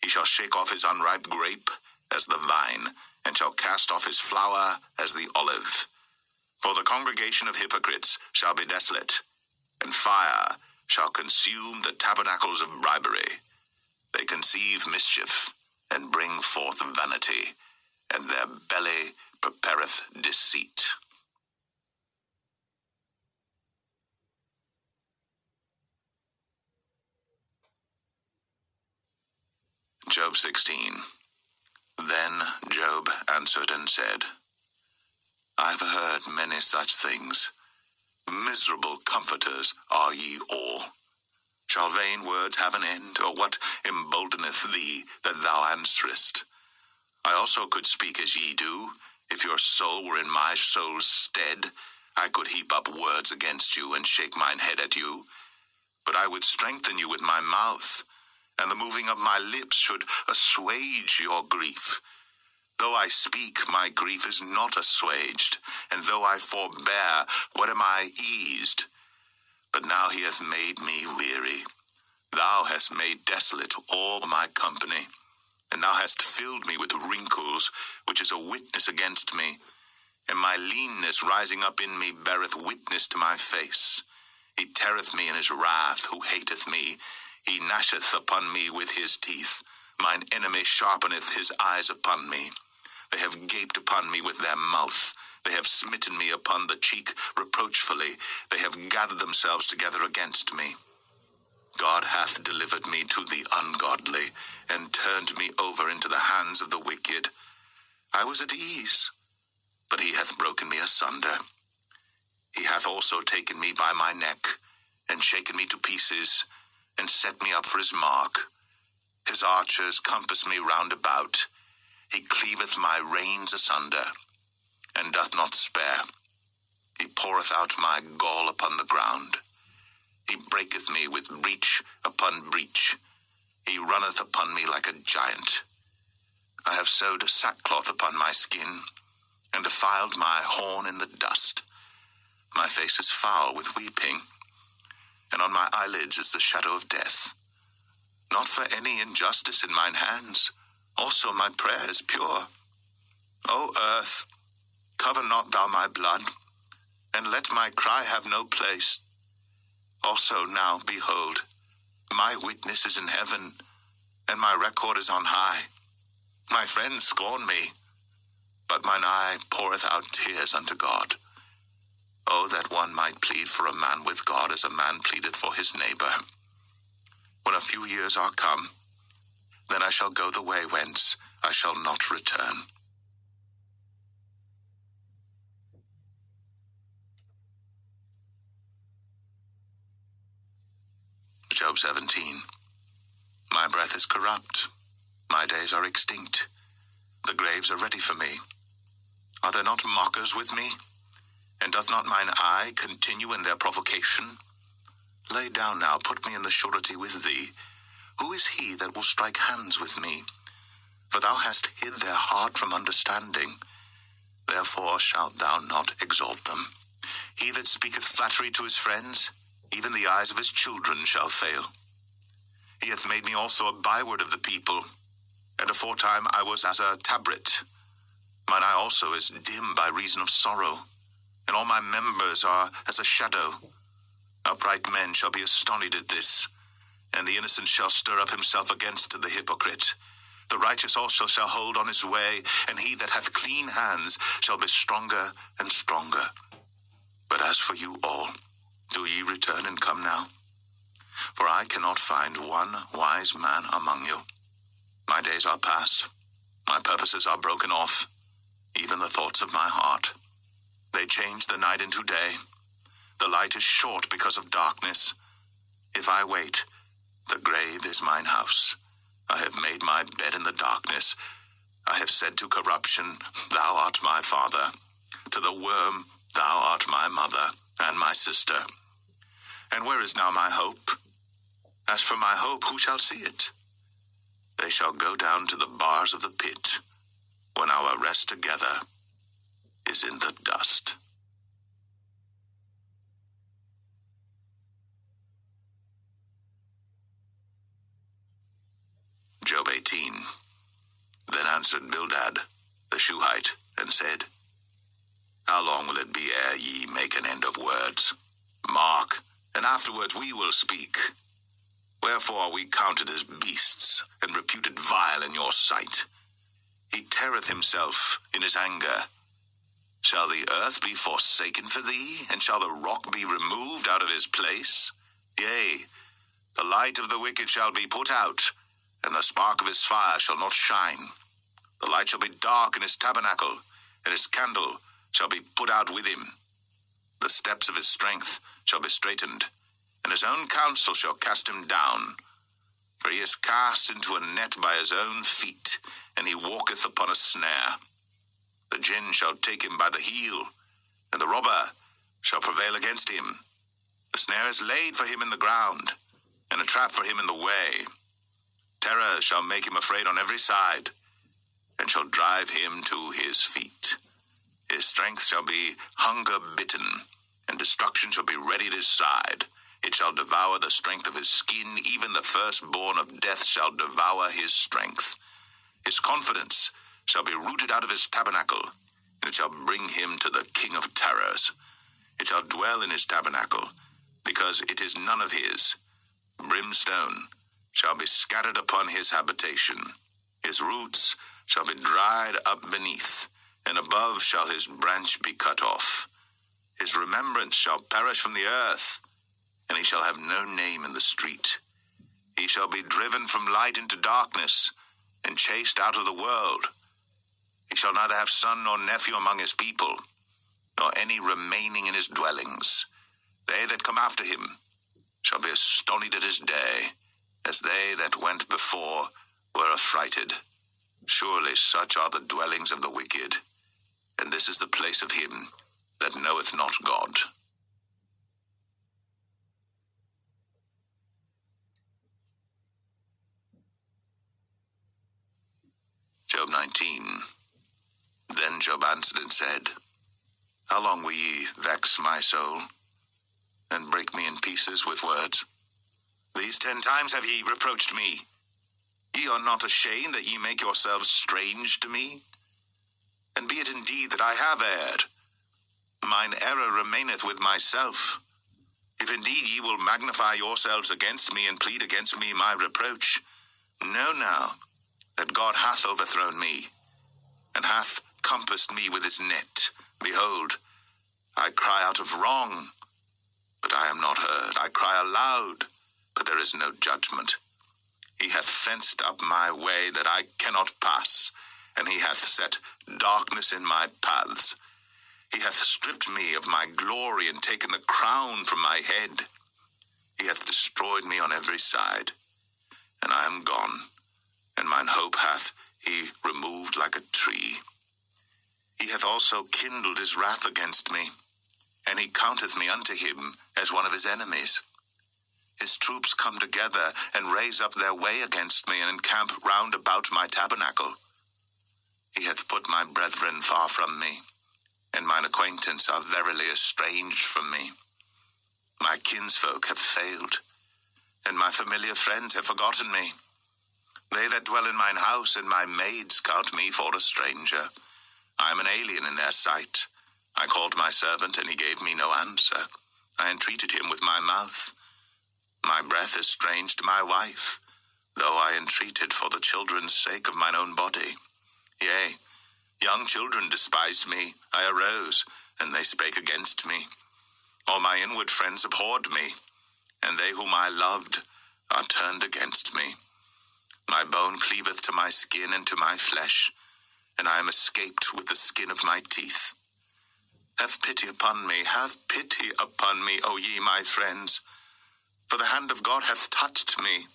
He shall shake off his unripe grape as the vine, and shall cast off his flower as the olive. For the congregation of hypocrites shall be desolate, and fire shall consume the tabernacles of bribery. They conceive mischief, and bring forth vanity, and their belly prepareth deceit. Job 16. Then Job answered and said, I have heard many such things, Miserable comforters are ye all. Shall vain words have an end, or what emboldeneth thee that thou answerest? I also could speak as ye do. If your soul were in my soul's stead, I could heap up words against you and shake mine head at you. But I would strengthen you with my mouth, and the moving of my lips should assuage your grief. Though I speak, my grief is not assuaged, and though I forbear, what am I eased? But now he hath made me weary. Thou hast made desolate all my company, and thou hast filled me with wrinkles, which is a witness against me. And my leanness rising up in me beareth witness to my face. He teareth me in his wrath, who hateth me. He gnasheth upon me with his teeth. Mine enemy sharpeneth his eyes upon me. They have gaped upon me with their mouth. They have smitten me upon the cheek reproachfully. They have gathered themselves together against me. God hath delivered me to the ungodly, and turned me over into the hands of the wicked. I was at ease, but he hath broken me asunder. He hath also taken me by my neck, and shaken me to pieces, and set me up for his mark. His archers compass me round about. He cleaveth my reins asunder, and doth not spare. He poureth out my gall upon the ground. He breaketh me with breach upon breach. He runneth upon me like a giant. I have sewed sackcloth upon my skin, and defiled my horn in the dust. My face is foul with weeping, and on my eyelids is the shadow of death. Not for any injustice in mine hands, also my prayer is pure. O earth, cover not thou my blood, and let my cry have no place. Also now, behold, my witness is in heaven, and my record is on high. My friends scorn me, but mine eye poureth out tears unto God. Oh, that one might plead for a man with God as a man pleadeth for his neighbor. When a few years are come, then I shall go the way whence I shall not return. Job 17. My breath is corrupt. My days are extinct. The graves are ready for me. Are there not mockers with me? And doth not mine eye continue in their provocation? Lay down now, put me in the surety with thee. Who is he that will strike hands with me? For thou hast hid their heart from understanding. Therefore shalt thou not exalt them. He that speaketh flattery to his friends, even the eyes of his children shall fail. He hath made me also a byword of the people, and aforetime I was as a tabret. Mine eye also is dim by reason of sorrow, and all my members are as a shadow. Upright men shall be astonished at this, and the innocent shall stir up himself against the hypocrite. The righteous also shall hold on his way, and he that hath clean hands shall be stronger and stronger. But as for you all, do ye return and come now? For I cannot find one wise man among you. My days are past, my purposes are broken off, even the thoughts of my heart. They change the night into day. The light is short because of darkness. If I wait, the grave is mine house. I have made my bed in the darkness. I have said to corruption, thou art my father. To the worm, thou art my mother and my sister. And where is now my hope? As for my hope, who shall see it? They shall go down to the bars of the pit, when our rest together is in the dust. Job 18. Then answered Bildad the Shuhite, and said, How long will it be ere ye make an end of words? Mark, and afterwards we will speak. Wherefore are we counted as beasts, and reputed vile in your sight? He teareth himself in his anger. Shall the earth be forsaken for thee, and shall the rock be removed out of his place? Yea, the light of the wicked shall be put out, and the spark of his fire shall not shine. The light shall be dark in his tabernacle, and his candle shall be put out with him. The steps of his strength shall be straitened, and his own counsel shall cast him down. For he is cast into a net by his own feet, and he walketh upon a snare. The gin shall take him by the heel, and the robber shall prevail against him. The snare is laid for him in the ground, and a trap for him in the way. Terror shall make him afraid on every side, and shall drive him to his feet. His strength shall be hunger-bitten, and destruction shall be ready at his side. It shall devour the strength of his skin, even the firstborn of death shall devour his strength. His confidence shall be rooted out of his tabernacle, and it shall bring him to the king of terrors. It shall dwell in his tabernacle, because it is none of his. Brimstone shall be scattered upon his habitation. His roots shall be dried up beneath, and above shall his branch be cut off. His remembrance shall perish from the earth, and he shall have no name in the street. He shall be driven from light into darkness, and chased out of the world. He shall neither have son nor nephew among his people, nor any remaining in his dwellings. They that come after him shall be astonied at his day, as they that went before were affrighted. Surely such are the dwellings of the wicked, and this is the place of him that knoweth not God. Job 19. Then Job answered and said, How long will ye vex my soul, and break me in pieces with words? These 10 times have ye reproached me. Ye are not ashamed that ye make yourselves strange to me? And be it indeed that I have erred, mine error remaineth with myself. If indeed ye will magnify yourselves against me, and plead against me my reproach, know now that God hath overthrown me, and hath compassed me with his net. Behold, I cry out of wrong, but I am not heard. I cry aloud, but there is no judgment. He hath fenced up my way that I cannot pass, and he hath set darkness in my paths. He hath stripped me of my glory, and taken the crown from my head. He hath destroyed me on every side, and I am gone, and mine hope hath he removed like a tree. He hath also kindled his wrath against me, and he counteth me unto him as one of his enemies. His troops come together, and raise up their way against me, and encamp round about my tabernacle. He hath put my brethren far from me, and mine acquaintance are verily estranged from me. My kinsfolk have failed, and my familiar friends have forgotten me. They that dwell in mine house and my maids count me for a stranger. I am an alien in their sight. I called my servant, and he gave me no answer. I entreated him with my mouth. My breath is strange to my wife, though I entreated for the children's sake of mine own body. Yea, young children despised me. I arose, and they spake against me. All my inward friends abhorred me, and they whom I loved are turned against me. My bone cleaveth to my skin and to my flesh, and I am escaped with the skin of my teeth. Have pity upon me, have pity upon me, O ye my friends, for the hand of God hath touched me.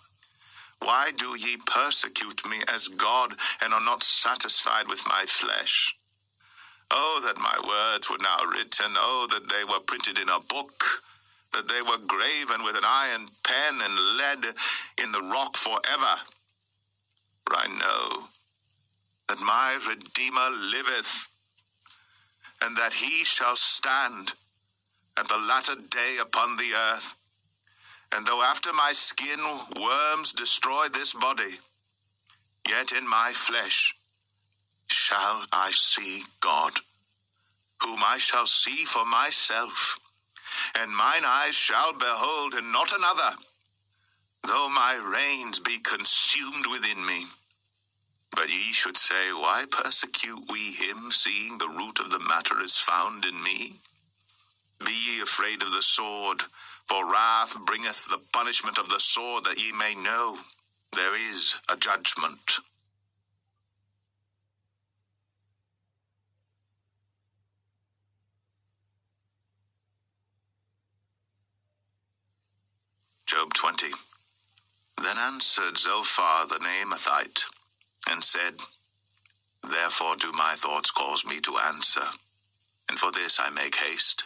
Why do ye persecute me as God, and are not satisfied with my flesh? Oh, that my words were now written, oh, that they were printed in a book, that they were graven with an iron pen and lead in the rock forever. For I know that my Redeemer liveth, and that he shall stand at the latter day upon the earth. And though after my skin worms destroy this body, yet in my flesh shall I see God, whom I shall see for myself, and mine eyes shall behold, and not another, though my reins be consumed within me. But ye should say, Why persecute we him, seeing the root of the matter is found in me? Be ye afraid of the sword, for wrath bringeth the punishment of the sword, that ye may know there is a judgment. Then answered Zophar the Naamathite, and said, Therefore do my thoughts cause me to answer, and for this I make haste.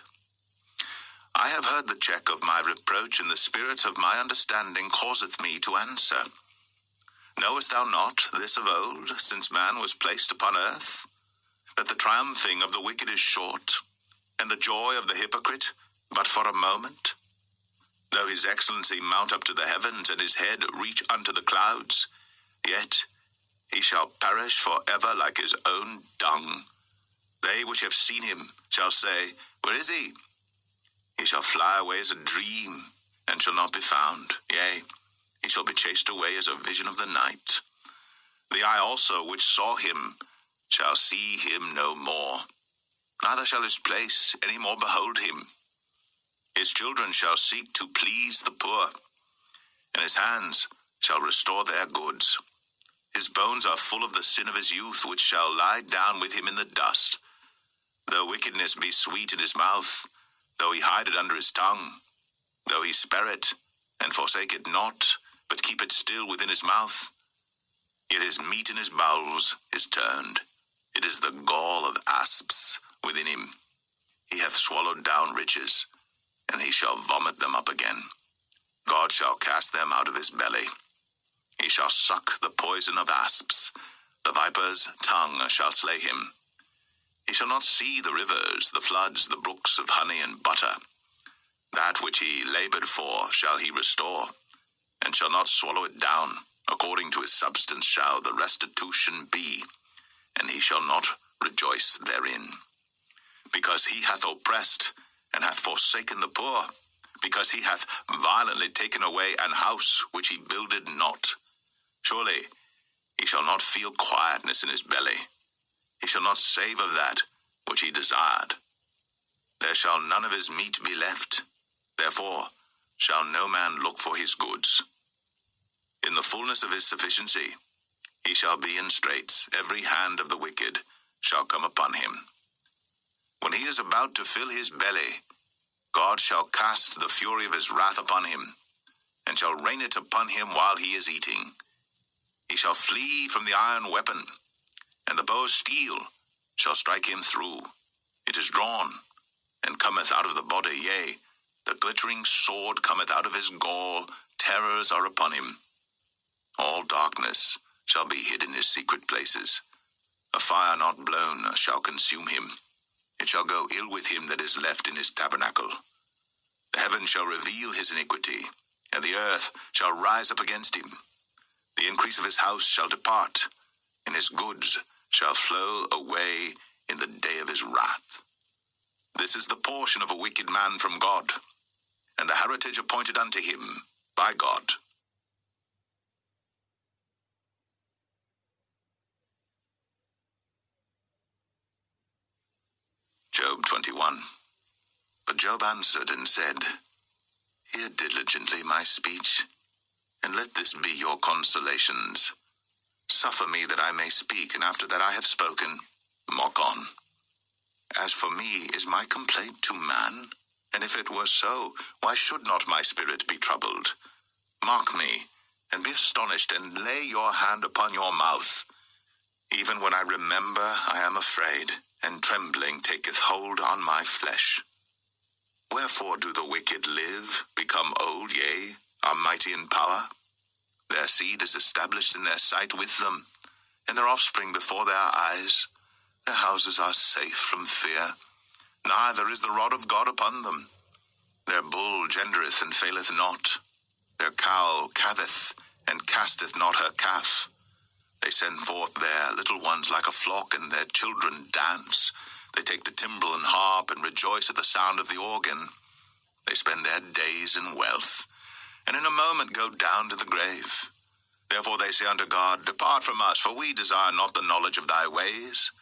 I have heard the check of my reproach, and the spirit of my understanding causeth me to answer. Knowest thou not this of old, since man was placed upon earth, that the triumphing of the wicked is short, and the joy of the hypocrite but for a moment? Though his excellency mount up to the heavens, and his head reach unto the clouds, yet he shall perish for ever like his own dung. They which have seen him shall say, Where is he? He shall fly away as a dream, and shall not be found. Yea, he shall be chased away as a vision of the night. The eye also which saw him shall see him no more, neither shall his place any more behold him. His children shall seek to please the poor, and his hands shall restore their goods. His bones are full of the sin of his youth, which shall lie down with him in the dust. Though wickedness be sweet in his mouth, though he hide it under his tongue, though he spare it, and forsake it not, but keep it still within his mouth, yet his meat in his bowels is turned. It is the gall of asps within him. He hath swallowed down riches, and he shall vomit them up again. God shall cast them out of his belly. He shall suck the poison of asps. The viper's tongue shall slay him. He shall not see the rivers, the floods, the brooks of honey and butter. That which he labored for shall he restore, and shall not swallow it down. According to his substance shall the restitution be, and he shall not rejoice therein. Because he hath oppressed, and hath forsaken the poor, because he hath violently taken away an house which he builded not. Surely he shall not feel quietness in his belly. He shall not save of that which he desired. There shall none of his meat be left. Therefore shall no man look for his goods. In the fullness of his sufficiency he shall be in straits. Every hand of the wicked shall come upon him. When he is about to fill his belly, God shall cast the fury of his wrath upon him, and shall rain it upon him while he is eating. He shall flee from the iron weapon, and the bow of steel shall strike him through. It is drawn, and cometh out of the body, yea, the glittering sword cometh out of his gall. Terrors are upon him. All darkness shall be hid in his secret places. A fire not blown shall consume him. It shall go ill with him that is left in his tabernacle. The heaven shall reveal his iniquity, and the earth shall rise up against him. The increase of his house shall depart, and his goods shall flow away in the day of his wrath. This is the portion of a wicked man from God, and the heritage appointed unto him by God. Job 21. But Job answered and said, Hear diligently my speech, and let this be your consolations. Suffer me that I may speak, and after that I have spoken, mock on. As for me, is my complaint to man? And if it were so, why should not my spirit be troubled? Mark me, and be astonished, and lay your hand upon your mouth. Even when I remember, I am afraid, and trembling taketh hold on my flesh. Wherefore do the wicked live, become old, yea, are mighty in power? Their seed is established in their sight with them, and their offspring before their eyes. Their houses are safe from fear, neither is the rod of God upon them. Their bull gendereth and faileth not. Their cow calveth, and casteth not her calf. They send forth their little ones like a flock, and their children dance. They take the timbrel and harp, and rejoice at the sound of the organ. They spend their days in wealth, and in a moment go down to the grave. Therefore they say unto God, Depart from us, for we desire not the knowledge of thy ways.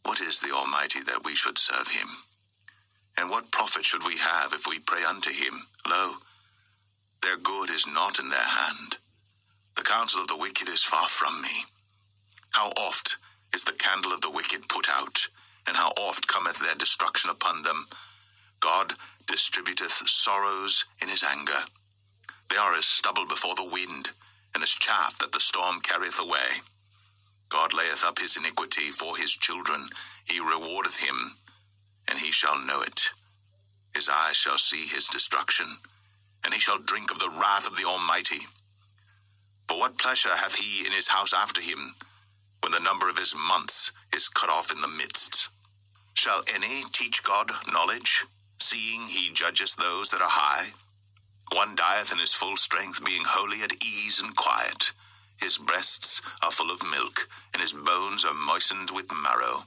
What is the Almighty that we should serve him? And what profit should we have if we pray unto him? Lo, their good is not in their hand. The counsel of the wicked is far from me. How oft is the candle of the wicked put out, and how oft cometh their destruction upon them? God distributeth sorrows in his anger. They are as stubble before the wind, and as chaff that the storm carrieth away. God layeth up his iniquity for his children, he rewardeth him, and he shall know it. His eyes shall see his destruction, and he shall drink of the wrath of the Almighty. For what pleasure hath he in his house after him, when the number of his months is cut off in the midst? Shall any teach God knowledge, seeing he judgeth those that are high? One dieth in his full strength, being wholly at ease and quiet. His breasts are full of milk, and his bones are moistened with marrow.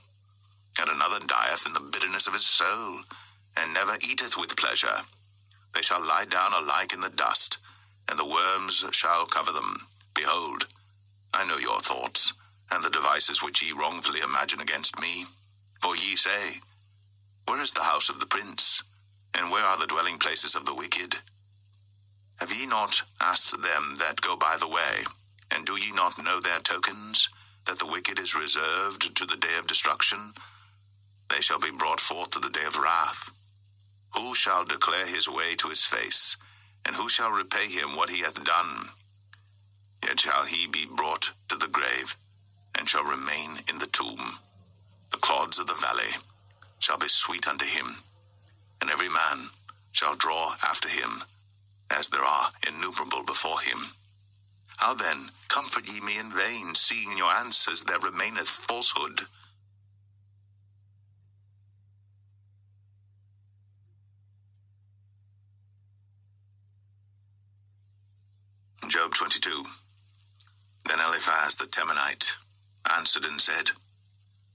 And another dieth in the bitterness of his soul, and never eateth with pleasure. They shall lie down alike in the dust, and the worms shall cover them. Behold, I know your thoughts, and the devices which ye wrongfully imagine against me. For ye say, Where is the house of the prince? And where are the dwelling places of the wicked? Have ye not asked them that go by the way, and do ye not know their tokens, that the wicked is reserved to the day of destruction? They shall be brought forth to the day of wrath. Who shall declare his way to his face, and who shall repay him what he hath done? Yet shall he be brought to the grave, and shall remain in the tomb. The clods of the valley shall be sweet unto him, and every man shall draw after him, as there are innumerable before him. How then comfort ye me in vain, seeing in your answers there remaineth falsehood? Job 22. Then Eliphaz the Temanite answered and said,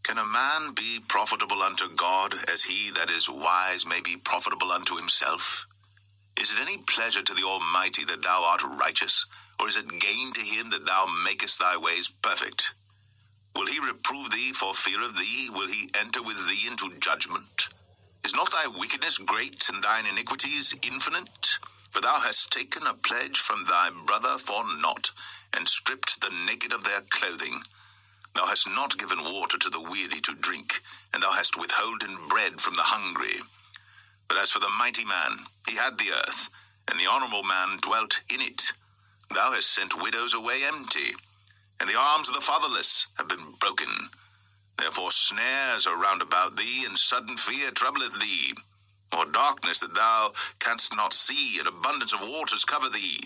Can a man be profitable unto God, as he that is wise may be profitable unto himself? Is it any pleasure to the Almighty that thou art righteous, or is it gain to him that thou makest thy ways perfect? Will he reprove thee for fear of thee? Will he enter with thee into judgment? Is not thy wickedness great, and thine iniquities infinite? For thou hast taken a pledge from thy brother for naught, and stripped the naked of their clothing. Thou hast not given water to the weary to drink, and thou hast withholden bread from the hungry. But as for the mighty man, he had the earth, and the honorable man dwelt in it. Thou hast sent widows away empty, and the arms of the fatherless have been broken. Therefore snares are round about thee, and sudden fear troubleth thee. Or darkness that thou canst not see, and abundance of waters cover thee.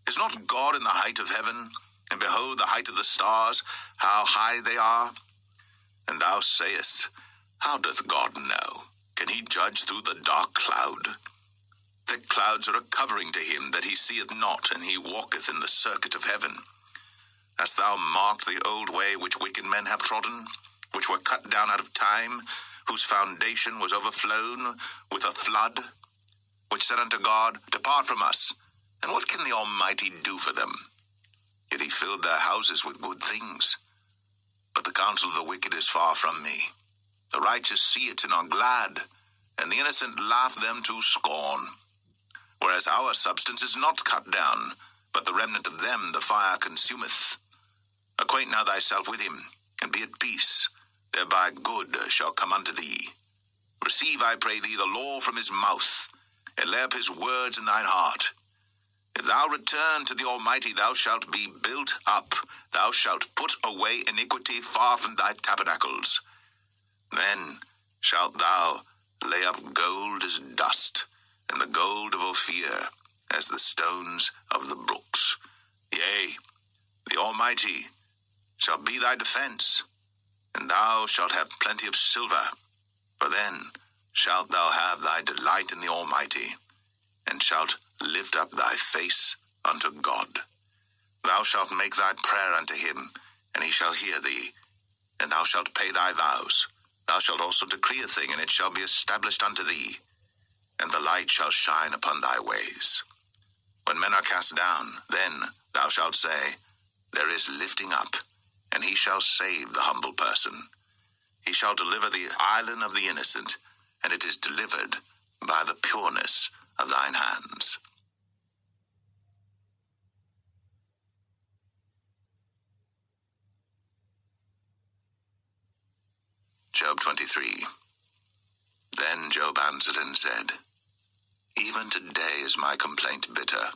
Is not God in the height of heaven? And behold the height of the stars, how high they are? And thou sayest, How doth God know? Can he judge through the dark cloud? Thick clouds are a covering to him that he seeth not, and he walketh in the circuit of heaven. Hast thou marked the old way which wicked men have trodden, which were cut down out of time, whose foundation was overflown with a flood, which said unto God, Depart from us, and what can the Almighty do for them? Yet he filled their houses with good things. But the counsel of the wicked is far from me. The righteous see it and are glad, and the innocent laugh them to scorn. Whereas our substance is not cut down, but the remnant of them the fire consumeth. Acquaint now thyself with him, and be at peace. Thereby good shall come unto thee. Receive, I pray thee, the law from his mouth, and lay up his words in thine heart. If thou return to the Almighty, thou shalt be built up. Thou shalt put away iniquity far from thy tabernacles. Then shalt thou lay up gold as dust, and the gold of Ophir as the stones of the brooks. Yea, the Almighty shall be thy defense, and thou shalt have plenty of silver, for then shalt thou have thy delight in the Almighty, and shalt lift up thy face unto God. Thou shalt make thy prayer unto him, and he shall hear thee, and thou shalt pay thy vows. Thou shalt also decree a thing, and it shall be established unto thee, and the light shall shine upon thy ways. When men are cast down, then thou shalt say, There is lifting up, and he shall save the humble person. He shall deliver the island of the innocent, and it is delivered by the pureness of thine hands. Job 23. Then Job answered and said, Even today is my complaint bitter.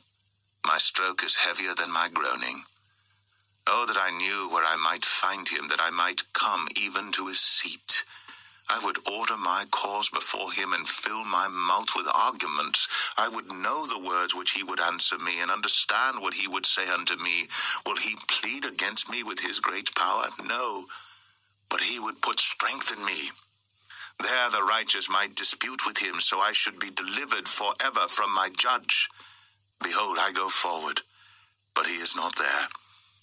My stroke is heavier than my groaning. Oh, that I knew where I might find him, that I might come even to his seat. I would order my cause before him and fill my mouth with arguments. I would know the words which he would answer me and understand what he would say unto me. Will he plead against me with his great power? No, but he would put strength in me. There the righteous might dispute with him, so I should be delivered forever from my judge. Behold, I go forward, but he is not there,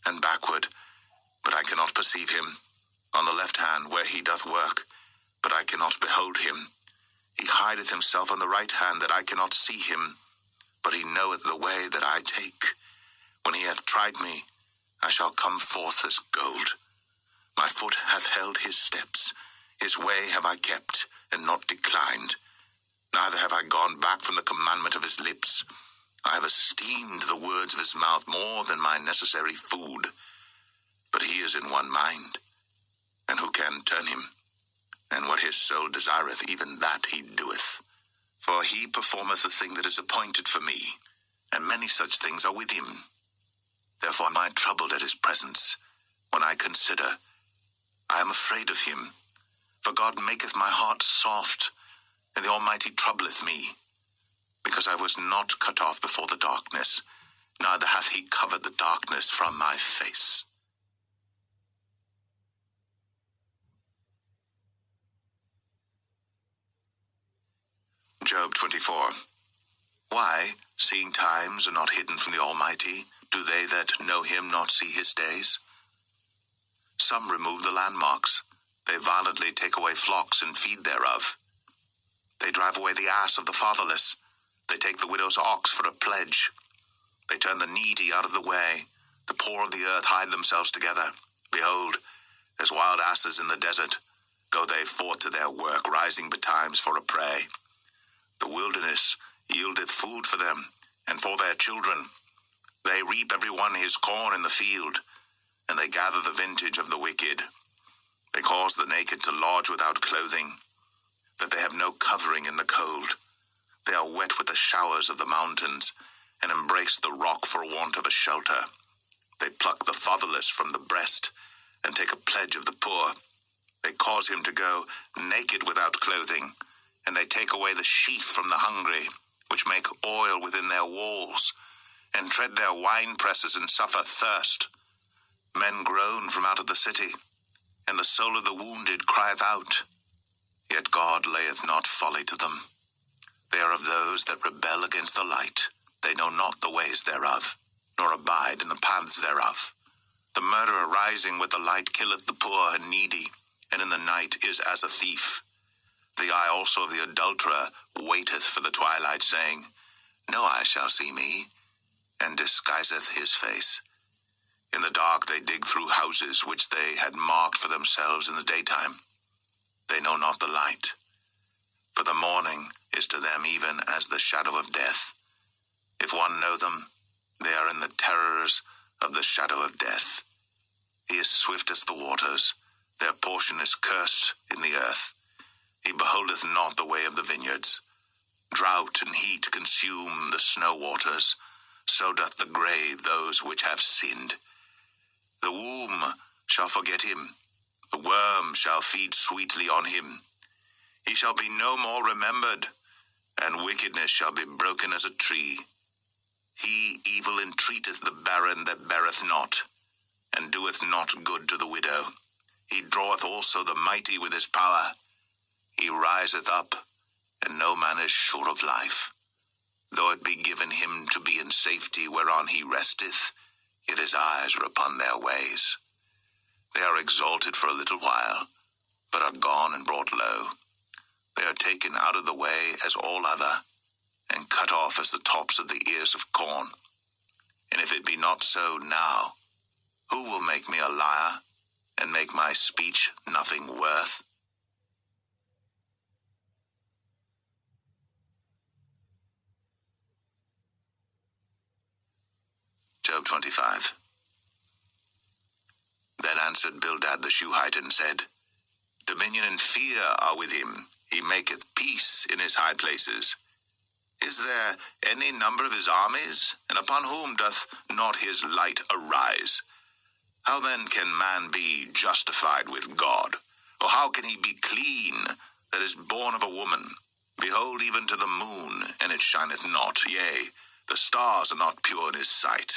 and backward, but I cannot perceive him. On the left hand where he doth work, but I cannot behold him. He hideth himself on the right hand, that I cannot see him, but he knoweth the way that I take. When he hath tried me, I shall come forth as gold. My foot hath held his steps. His way have I kept, and not declined. Neither have I gone back from the commandment of his lips. I have esteemed the words of his mouth more than my necessary food. But he is in one mind, and who can turn him? And what his soul desireth, even that he doeth. For he performeth the thing that is appointed for me, and many such things are with him. Therefore am I troubled at his presence. When I consider, I am afraid of him. For God maketh my heart soft, and the Almighty troubleth me. Because I was not cut off before the darkness, neither hath he covered the darkness from my face. Job 24. Why, seeing times are not hidden from the Almighty, do they that know him not see his days? Some remove the landmarks. They violently take away flocks and feed thereof. They drive away the ass of the fatherless. They take the widow's ox for a pledge. They turn the needy out of the way. The poor of the earth hide themselves together. Behold, as wild asses in the desert, go they forth to their work, rising betimes for a prey. The wilderness yieldeth food for them, and for their children. They reap every one his corn in the field, and they gather the vintage of the wicked. They cause the naked to lodge without clothing, that they have no covering in the cold. They are wet with the showers of the mountains, and embrace the rock for want of a shelter. They pluck the fatherless from the breast, and take a pledge of the poor. They cause him to go naked without clothing, and they take away the sheaf from the hungry, which make oil within their walls, and tread their wine presses and suffer thirst. Men groan from out of the city, and the soul of the wounded crieth out. Yet God layeth not folly to them. They are of those that rebel against the light. They know not the ways thereof, nor abide in the paths thereof. The murderer rising with the light killeth the poor and needy, and in the night is as a thief. The eye also of the adulterer waiteth for the twilight, saying, No eye shall see me, and disguiseth his face. In the dark they dig through houses which they had marked for themselves in the daytime. They know not the light, for the morning is to them even as the shadow of death. If one know them, they are in the terrors of the shadow of death. He is swift as the waters. Their portion is cursed in the earth. He beholdeth not the way of the vineyards. Drought and heat consume the snow waters. So doth the grave those which have sinned. The womb shall forget him. The worm shall feed sweetly on him. He shall be no more remembered, and wickedness shall be broken as a tree. He evil entreateth the barren that beareth not, and doeth not good to the widow. He draweth also the mighty with his power. He riseth up, and no man is sure of life. Though it be given him to be in safety whereon he resteth, yet his eyes are upon their ways. They are exalted for a little while, but are gone and brought low. They are taken out of the way as all other, and cut off as the tops of the ears of corn. And if it be not so now, who will make me a liar, and make my speech nothing worth? Job 25. Then answered Bildad the Shuhite and said, Dominion and fear are with him. He maketh peace in his high places. Is there any number of his armies? And upon whom doth not his light arise? How then can man be justified with God? Or how can he be clean that is born of a woman? Behold, even to the moon, and it shineth not, yea, the stars are not pure in his sight.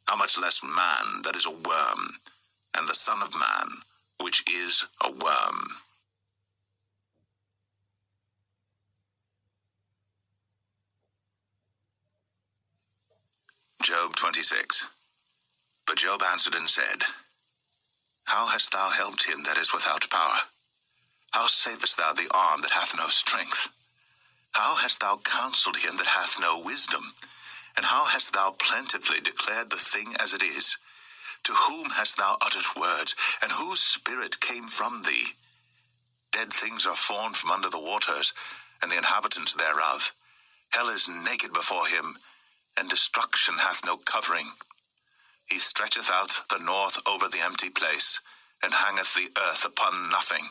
How much less man that is a worm, and the Son of Man, which is a worm. Job 26. But Job answered and said, How hast thou helped him that is without power? How savest thou the arm that hath no strength? How hast thou counseled him that hath no wisdom? And how hast thou plentifully declared the thing as it is? To whom hast thou uttered words, and whose spirit came from thee? Dead things are formed from under the waters, and the inhabitants thereof. Hell is naked before him, and destruction hath no covering. He stretcheth out the north over the empty place, and hangeth the earth upon nothing.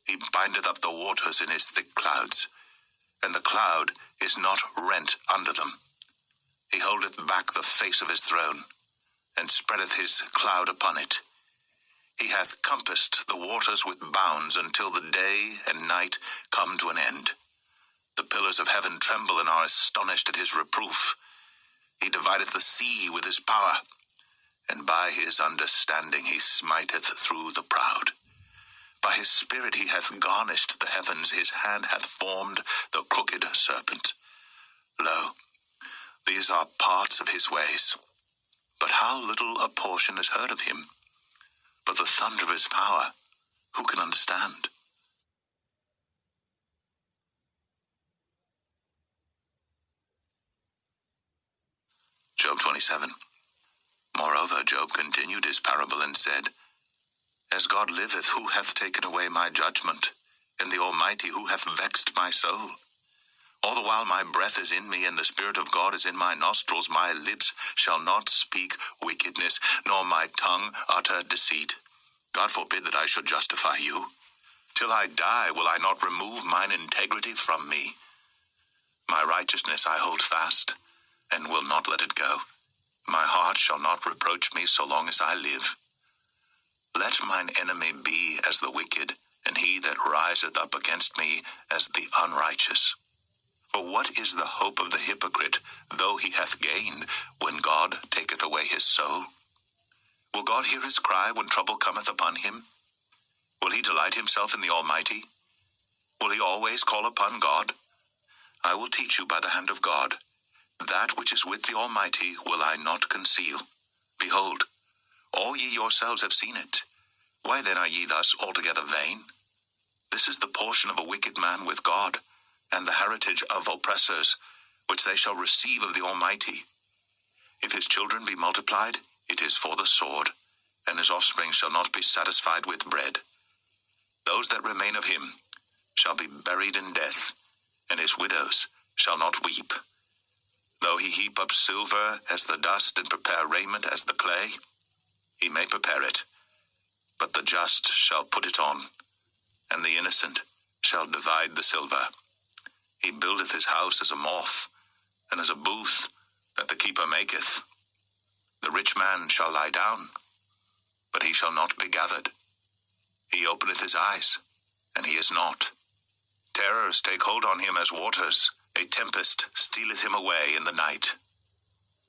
He bindeth up the waters in his thick clouds, and the cloud is not rent under them. He holdeth back the face of his throne, and spreadeth his cloud upon it. He hath compassed the waters with bounds until the day and night come to an end. The pillars of heaven tremble and are astonished at his reproof. He divideth the sea with his power, and by his understanding he smiteth through the proud. By his spirit he hath garnished the heavens, his hand hath formed the crooked serpent. Lo, these are parts of his ways, but how little a portion is heard of him. But the thunder of his power, who can understand? Job 27. Moreover, Job continued his parable and said, As God liveth, who hath taken away my judgment? And the Almighty, who hath vexed my soul? All the while my breath is in me, and the Spirit of God is in my nostrils, my lips shall not speak wickedness, nor my tongue utter deceit. God forbid that I should justify you. Till I die will I not remove mine integrity from me. My righteousness I hold fast, and will not let it go. My heart shall not reproach me so long as I live. Let mine enemy be as the wicked, and he that riseth up against me as the unrighteous. For what is the hope of the hypocrite, though he hath gained, when God taketh away his soul? Will God hear his cry when trouble cometh upon him? Will he delight himself in the Almighty? Will he always call upon God? I will teach you by the hand of God. That which is with the Almighty will I not conceal. Behold, all ye yourselves have seen it. Why then are ye thus altogether vain? This is the portion of a wicked man with God, and the heritage of oppressors, which they shall receive of the Almighty. If his children be multiplied, it is for the sword, and his offspring shall not be satisfied with bread. Those that remain of him shall be buried in death, and his widows shall not weep. Though he heap up silver as the dust, and prepare raiment as the clay, he may prepare it, but the just shall put it on, and the innocent shall divide the silver. He buildeth his house as a moth, and as a booth that the keeper maketh. The rich man shall lie down, but he shall not be gathered. He openeth his eyes, and he is not. Terrors take hold on him as waters. A tempest stealeth him away in the night.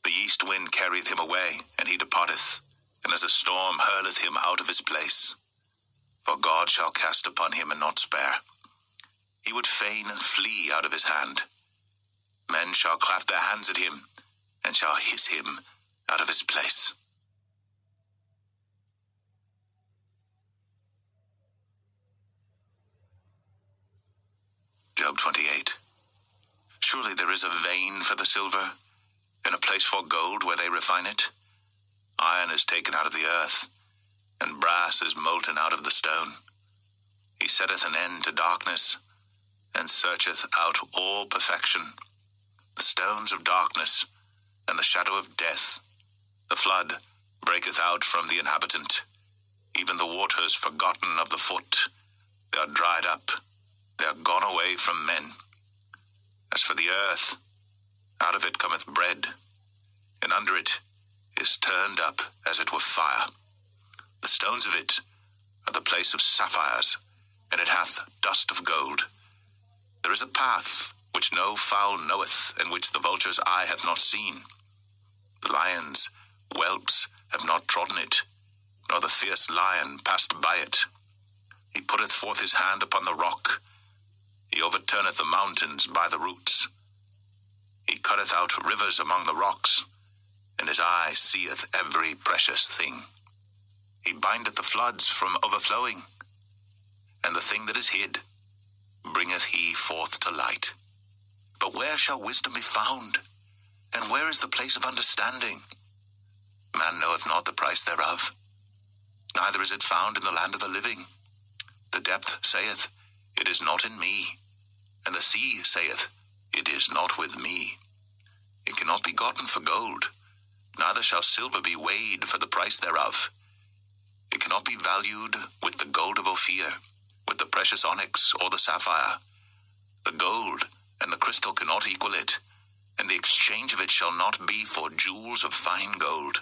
The east wind carrieth him away, and he departeth, and as a storm hurleth him out of his place. For God shall cast upon him and not spare. He would fain flee out of his hand. Men shall clap their hands at him, and shall hiss him out of his place. Job 28. Surely there is a vein for the silver, and a place for gold where they refine it. Iron is taken out of the earth, and brass is molten out of the stone. He setteth an end to darkness, and searcheth out all perfection. The stones of darkness, and the shadow of death. The flood breaketh out from the inhabitant, even the waters forgotten of the foot. They are dried up, they are gone away from men. As for the earth, out of it cometh bread, and under it is turned up as it were fire. The stones of it are the place of sapphires, and it hath dust of gold. There is a path which no fowl knoweth, and which the vulture's eye hath not seen. The lion's whelps have not trodden it, nor the fierce lion passed by it. He putteth forth his hand upon the rock. He overturneth the mountains by the roots. He cutteth out rivers among the rocks, and his eye seeth every precious thing. He bindeth the floods from overflowing, and the thing that is hid bringeth he forth to light. But where shall wisdom be found? And where is the place of understanding? Man knoweth not the price thereof, neither is it found in the land of the living. The depth saith, It is not in me, and the sea saith, It is not with me. It cannot be gotten for gold, neither shall silver be weighed for the price thereof. It cannot be valued with the gold of Ophir, with the precious onyx or the sapphire. The gold and the crystal cannot equal it, and the exchange of it shall not be for jewels of fine gold.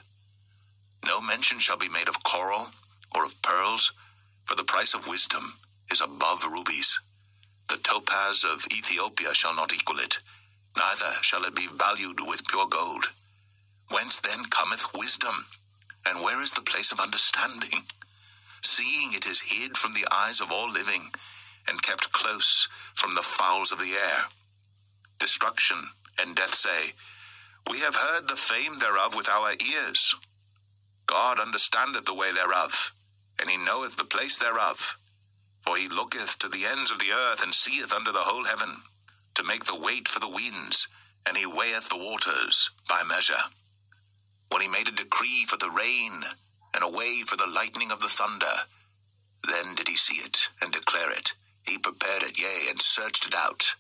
No mention shall be made of coral or of pearls, for the price of wisdom is above rubies. The topaz of Ethiopia shall not equal it, neither shall it be valued with pure gold. Whence then cometh wisdom? And where is the place of understanding? Seeing it is hid from the eyes of all living, and kept close from the fowls of the air. Destruction and death say, We have heard the fame thereof with our ears. God understandeth the way thereof, and he knoweth the place thereof. For he looketh to the ends of the earth, and seeth under the whole heaven, to make the weight for the winds, and he weigheth the waters by measure. When he made a decree for the rain, and a way for the lightning of the thunder, then did he see it, and declare it. He prepared it, yea, and searched it out.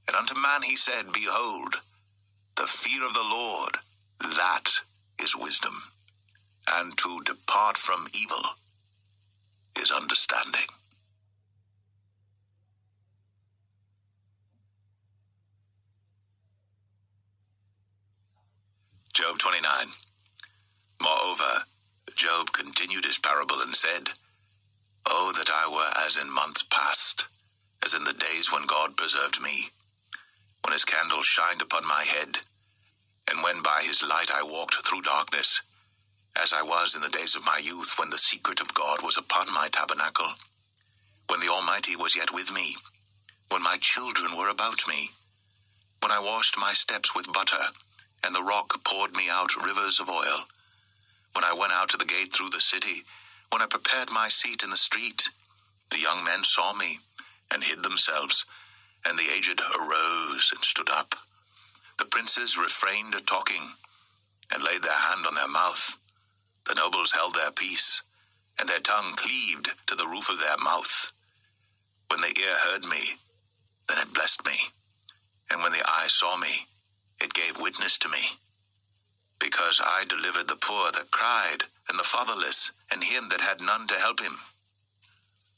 And unto man he said, Behold, the fear of the Lord, that is wisdom, and to depart from evil is understanding. Job 29. Moreover, Job continued his parable and said, Oh, that I were as in months past, as in the days when God preserved me, when his candle shined upon my head, and when by his light I walked through darkness, as I was in the days of my youth, when the secret of God was upon my tabernacle, when the Almighty was yet with me, when my children were about me, when I washed my steps with butter, and the rock poured me out rivers of oil, when I went out to the gate through the city, when I prepared my seat in the street. The young men saw me, and hid themselves, and the aged arose and stood up. The princes refrained talking, and laid their hand on their mouth. The nobles held their peace, and their tongue cleaved to the roof of their mouth. When the ear heard me, then it blessed me, and when the eye saw me, it gave witness to me. Because I delivered the poor that cried, and the fatherless, and him that had none to help him.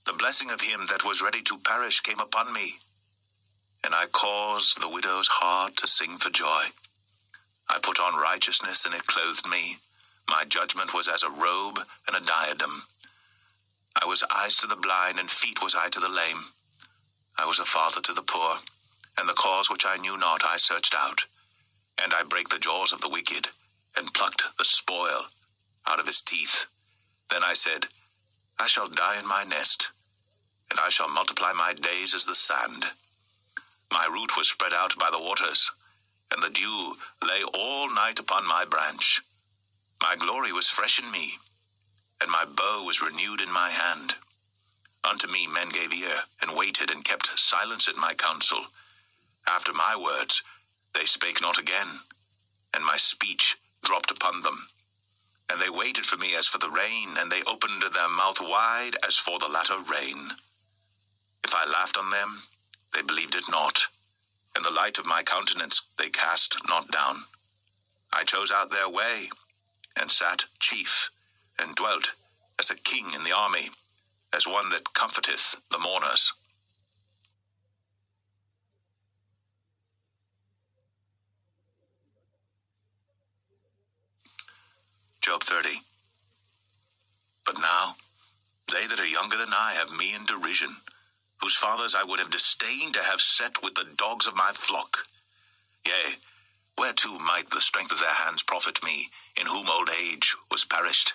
The blessing of him that was ready to perish came upon me, and I caused the widow's heart to sing for joy. I put on righteousness, and it clothed me. My judgment was as a robe and a diadem. I was eyes to the blind, and feet was I to the lame. I was a father to the poor, and the cause which I knew not I searched out. And I brake the jaws of the wicked, and plucked the spoil out of his teeth. Then I said, I shall die in my nest, and I shall multiply my days as the sand. My root was spread out by the waters, and the dew lay all night upon my branch. My glory was fresh in me, and my bow was renewed in my hand. Unto me men gave ear, and waited, and kept silence at my counsel. After my words they spake not again, and my speech dropped upon them. And they waited for me as for the rain, and they opened their mouth wide as for the latter rain. If I laughed on them, they believed it not. In the light of my countenance they cast not down. I chose out their way, and sat chief, and dwelt as a king in the army, as one that comforteth the mourners. Job 30. But now, they that are younger than I have me in derision, whose fathers I would have disdained to have set with the dogs of my flock. Yea, whereto might the strength of their hands profit me, in whom old age was perished?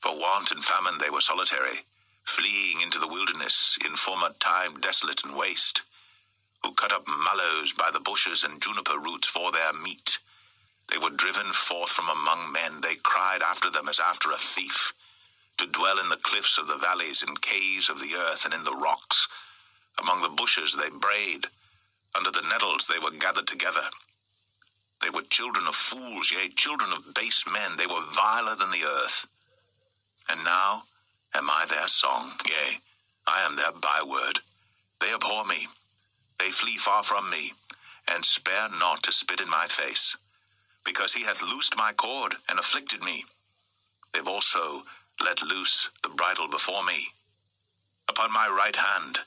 For want and famine they were solitary, fleeing into the wilderness, in former time desolate and waste, who cut up mallows by the bushes and juniper roots for their meat. They were driven forth from among men, they cried after them as after a thief, to dwell in the cliffs of the valleys, in caves of the earth, and in the rocks. Among the bushes they brayed, under the nettles they were gathered together. They were children of fools, yea, children of base men, they were viler than the earth. And now am I their song, yea, I am their byword. They abhor me, they flee far from me, and spare not to spit in my face, because he hath loosed my cord, and afflicted me. They've also let loose the bridle before me. Upon my right hand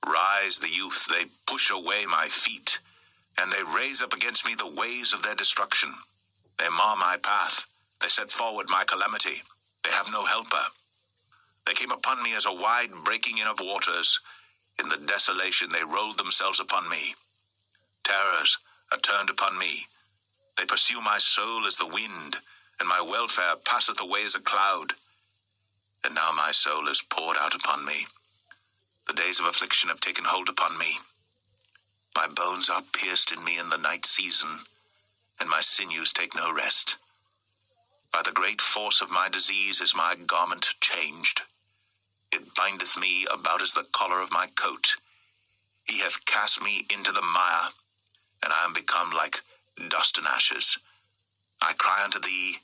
rise the youth, they push away my feet, and they raise up against me the ways of their destruction. They mar my path, they set forward my calamity, they have no helper. They came upon me as a wide breaking in of waters, in the desolation they rolled themselves upon me. Terrors are turned upon me, they pursue my soul as the wind, and my welfare passeth away as a cloud. And now my soul is poured out upon me. The days of affliction have taken hold upon me. My bones are pierced in me in the night season, and my sinews take no rest. By the great force of my disease is my garment changed. It bindeth me about as the collar of my coat. He hath cast me into the mire, and I am become like dust and ashes. I cry unto thee,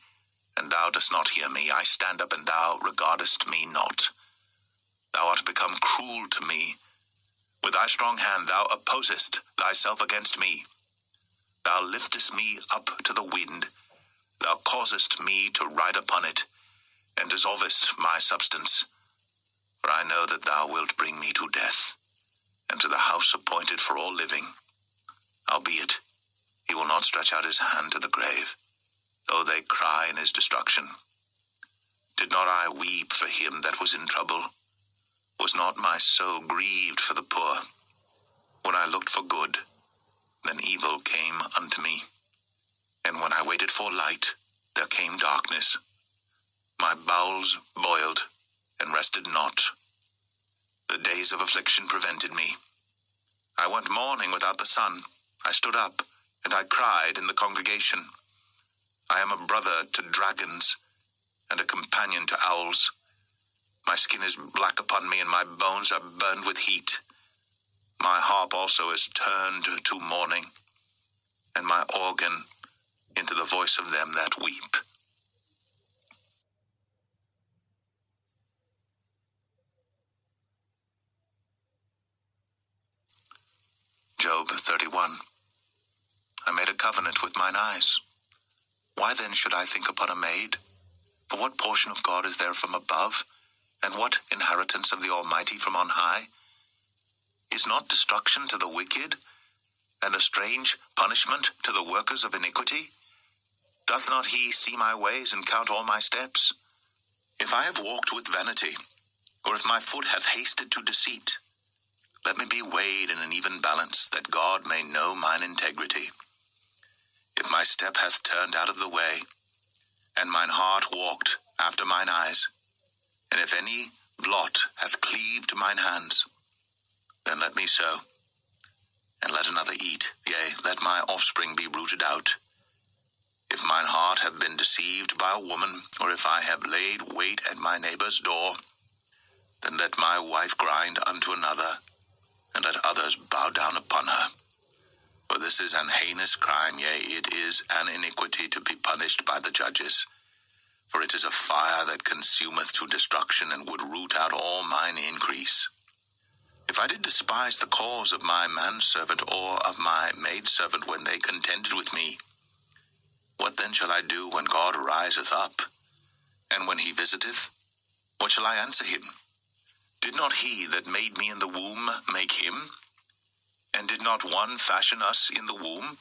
and thou dost not hear me. I stand up, and thou regardest me not. Thou art become cruel to me. With thy strong hand thou opposest thyself against me. Thou liftest me up to the wind. Thou causest me to ride upon it, and dissolvest my substance. For I know that thou wilt bring me to death, and to the house appointed for all living. Howbeit, he will not stretch out his hand to the grave, though they cry in his destruction. Did not I weep for him that was in trouble? Was not my soul grieved for the poor? When I looked for good, then evil came unto me. And when I waited for light, there came darkness. My bowels boiled, and rested not. The days of affliction prevented me. I went mourning without the sun. I stood up, and I cried in the congregation. I am a brother to dragons, and a companion to owls. My skin is black upon me, and my bones are burned with heat. My harp also is turned to mourning, and my organ into the voice of them that weep. Job 31. I made a covenant with mine eyes. Why then should I think upon a maid? For what portion of God is there from above, and what inheritance of the Almighty from on high? Is not destruction to the wicked, and a strange punishment to the workers of iniquity? Doth not he see my ways and count all my steps? If I have walked with vanity, or if my foot hath hasted to deceit, let me be weighed in an even balance, that God may know mine integrity. If my step hath turned out of the way, and mine heart walked after mine eyes, and if any blot hath cleaved to mine hands, then let me sow, and let another eat, yea, let my offspring be rooted out. If mine heart have been deceived by a woman, or if I have laid wait at my neighbor's door, then let my wife grind unto another, and let others bow down upon her. For this is an heinous crime, yea, it is an iniquity to be punished by the judges. For it is a fire that consumeth to destruction, and would root out all mine increase. If I did despise the cause of my manservant or of my maidservant when they contended with me, what then shall I do when God riseth up? And when he visiteth, what shall I answer him? Did not he that made me in the womb make him? And did not one fashion us in the womb?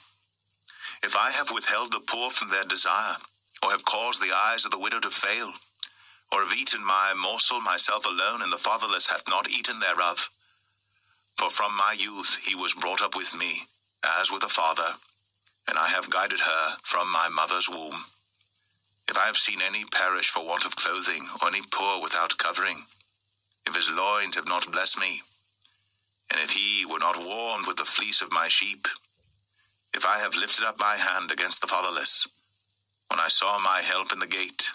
If I have withheld the poor from their desire, or have caused the eyes of the widow to fail, or have eaten my morsel myself alone, and the fatherless hath not eaten thereof. For from my youth he was brought up with me, as with a father, and I have guided her from my mother's womb. If I have seen any perish for want of clothing, or any poor without covering, if his loins have not blessed me, and if he were not warmed with the fleece of my sheep, if I have lifted up my hand against the fatherless, when I saw my help in the gate,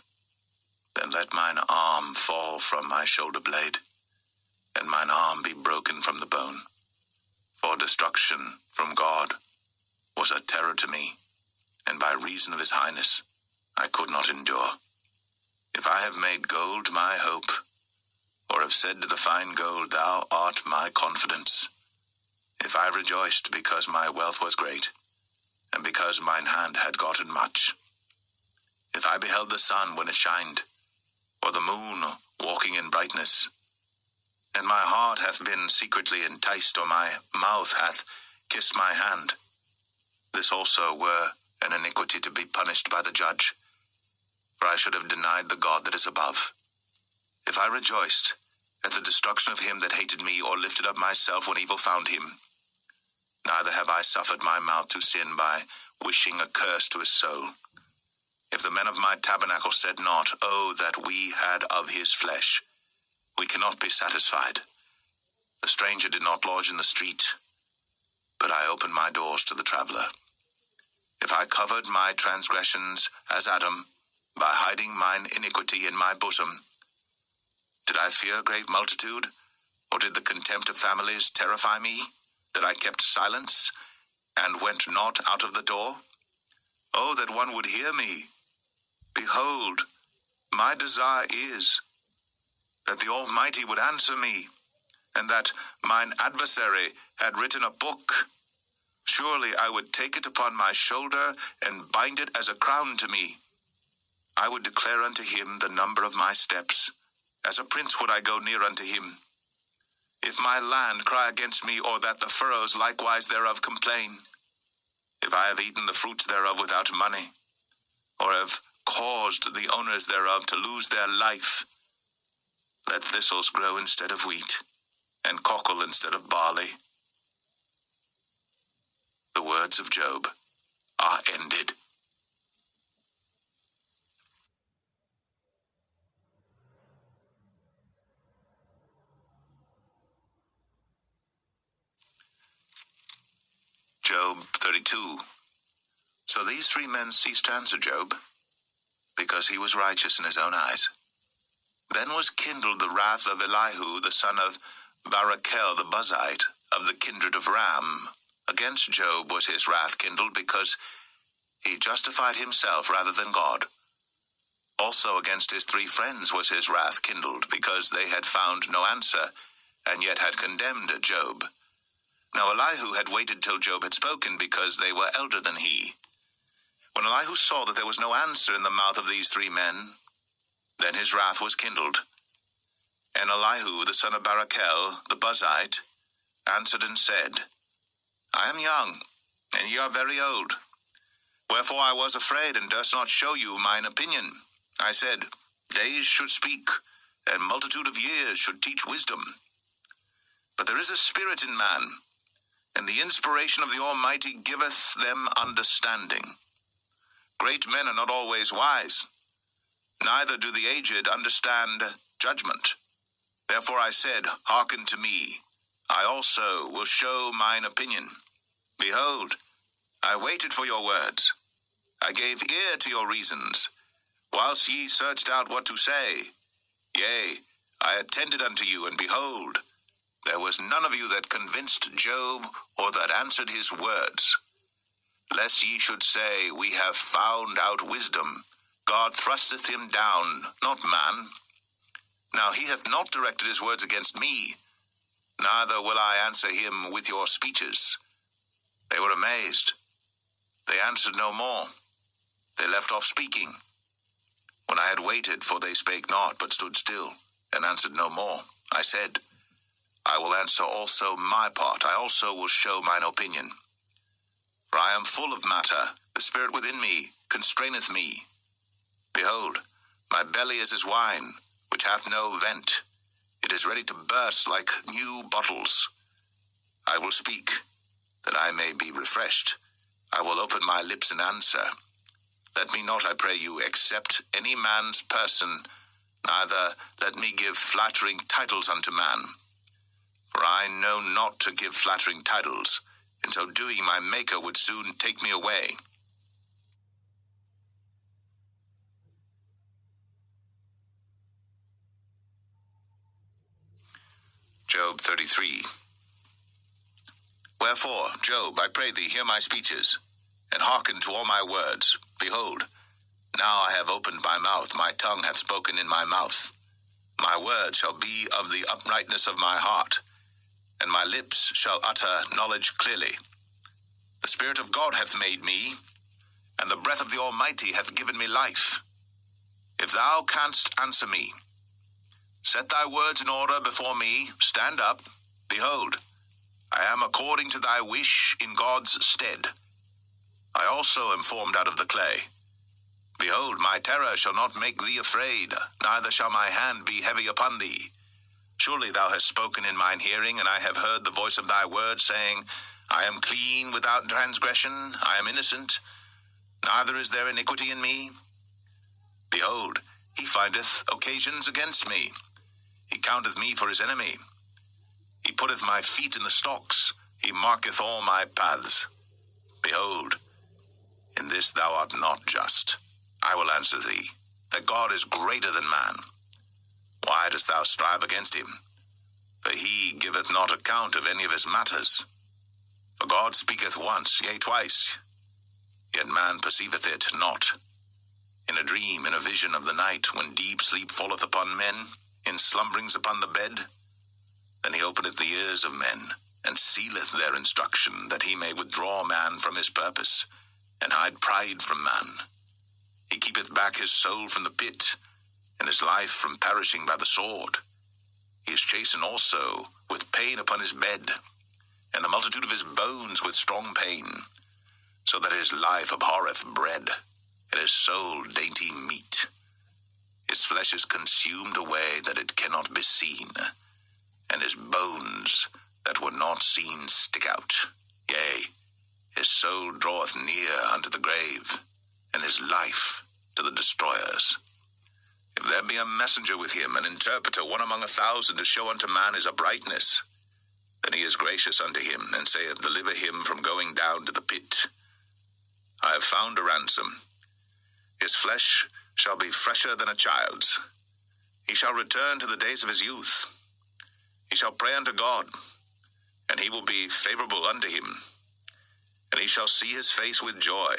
then let mine arm fall from my shoulder blade, and mine arm be broken from the bone. For destruction from God was a terror to me, and by reason of his highness I could not endure. If I have made gold my hope, or have said to the fine gold, thou art my confidence, if I rejoiced because my wealth was great, and because mine hand had gotten much, if I beheld the sun when it shined, or the moon walking in brightness, and my heart hath been secretly enticed, or my mouth hath kissed my hand, this also were an iniquity to be punished by the judge, for I should have denied the God that is above. If I rejoiced at the destruction of him that hated me, or lifted up myself when evil found him, neither have I suffered my mouth to sin by wishing a curse to his soul. If the men of my tabernacle said not, oh, that we had of his flesh, we cannot be satisfied. The stranger did not lodge in the street, but I opened my doors to the traveler. If I covered my transgressions as Adam, by hiding mine iniquity in my bosom, did I fear a great multitude, or did the contempt of families terrify me, that I kept silence, and went not out of the door? Oh, that one would hear me! Behold, my desire is that the Almighty would answer me, and that mine adversary had written a book. Surely I would take it upon my shoulder, and bind it as a crown to me. I would declare unto him the number of my steps. As a prince would I go near unto him. If my land cry against me, or that the furrows likewise thereof complain, if I have eaten the fruits thereof without money, or have caused the owners thereof to lose their life, let thistles grow instead of wheat, and cockle instead of barley. The words of Job are ended. Job 32. So these three men ceased to answer Job, because he was righteous in his own eyes. Then was kindled the wrath of Elihu, the son of Barachel the Buzite, of the kindred of Ram. Against Job was his wrath kindled, because he justified himself rather than God. Also against his three friends was his wrath kindled, because they had found no answer, and yet had condemned Job. Now Elihu had waited till Job had spoken, because they were elder than he. When Elihu saw that there was no answer in the mouth of these three men, then his wrath was kindled. And Elihu, the son of Barachel, the Buzite, answered and said, I am young, and ye are very old. Wherefore I was afraid, and durst not show you mine opinion. I said, days should speak, and multitude of years should teach wisdom. But there is a spirit in man, and the inspiration of the Almighty giveth them understanding. Great men are not always wise, neither do the aged understand judgment. Therefore I said, hearken to me, I also will show mine opinion. Behold, I waited for your words, I gave ear to your reasons, whilst ye searched out what to say. Yea, I attended unto you, and behold, there was none of you that convinced Job, or that answered his words. Lest ye should say, we have found out wisdom, God thrusteth him down, not man. Now he hath not directed his words against me, neither will I answer him with your speeches. They were amazed. They answered no more. They left off speaking. When I had waited, for they spake not, but stood still, and answered no more, I said, I will answer also my part, I also will show mine opinion. For I am full of matter, the spirit within me constraineth me. Behold, my belly is as wine, which hath no vent. It is ready to burst like new bottles. I will speak, that I may be refreshed. I will open my lips and answer. Let me not, I pray you, accept any man's person, neither let me give flattering titles unto man. For I know not to give flattering titles. In so doing, my Maker would soon take me away. Job 33. Wherefore, Job, I pray thee, hear my speeches, and hearken to all my words. Behold, now I have opened my mouth, my tongue hath spoken in my mouth. My word shall be of the uprightness of my heart, and my lips shall utter knowledge clearly. The Spirit of God hath made me, and the breath of the Almighty hath given me life. If thou canst answer me, set thy words in order before me, stand up. Behold, I am according to thy wish in God's stead. I also am formed out of the clay. Behold, my terror shall not make thee afraid, neither shall my hand be heavy upon thee. Surely thou hast spoken in mine hearing, and I have heard the voice of thy word, saying, I am clean without transgression, I am innocent, neither is there iniquity in me. Behold, he findeth occasions against me. He counteth me for his enemy. He putteth my feet in the stocks. He marketh all my paths. Behold, in this thou art not just. I will answer thee, that God is greater than man. Why dost thou strive against him? For he giveth not account of any of his matters. For God speaketh once, yea, twice, yet man perceiveth it not. In a dream, in a vision of the night, when deep sleep falleth upon men, in slumberings upon the bed, then he openeth the ears of men, and sealeth their instruction, that he may withdraw man from his purpose, and hide pride from man. He keepeth back his soul from the pit, and his life from perishing by the sword. He is chastened also with pain upon his bed, and the multitude of his bones with strong pain, so that his life abhorreth bread, and his soul dainty meat. His flesh is consumed away that it cannot be seen, and his bones that were not seen stick out. Yea, his soul draweth near unto the grave, and his life to the destroyers. If there be a messenger with him, an interpreter, one among 1,000, to show unto man his uprightness, then he is gracious unto him, and saith, Deliver him from going down to the pit. I have found a ransom. His flesh shall be fresher than a child's. He shall return to the days of his youth. He shall pray unto God, and he will be favorable unto him. And he shall see his face with joy,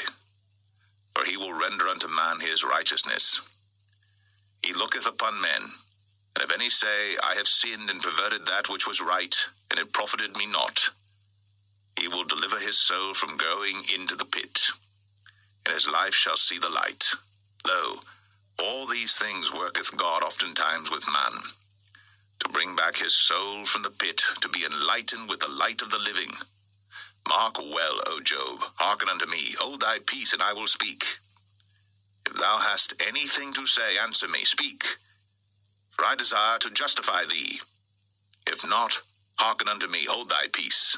for he will render unto man his righteousness. He looketh upon men, and if any say, I have sinned and perverted that which was right, and it profited me not, he will deliver his soul from going into the pit, and his life shall see the light. Lo, all these things worketh God oftentimes with man, to bring back his soul from the pit, to be enlightened with the light of the living. Mark well, O Job, hearken unto me, hold thy peace, and I will speak. If thou hast anything to say, answer me, speak, for I desire to justify thee. If not, hearken unto me, hold thy peace,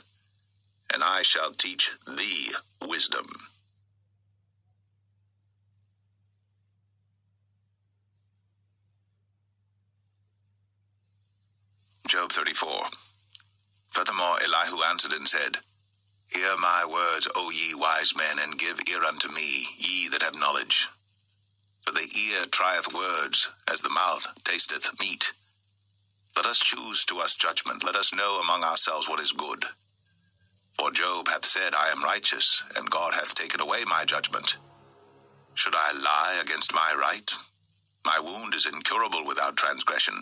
and I shall teach thee wisdom. Job 34. Furthermore Elihu answered and said, Hear my words, O ye wise men, and give ear unto me, ye that have knowledge. For the ear trieth words, as the mouth tasteth meat. Let us choose to us judgment, let us know among ourselves what is good. For Job hath said, I am righteous, and God hath taken away my judgment. Should I lie against my right? My wound is incurable without transgression.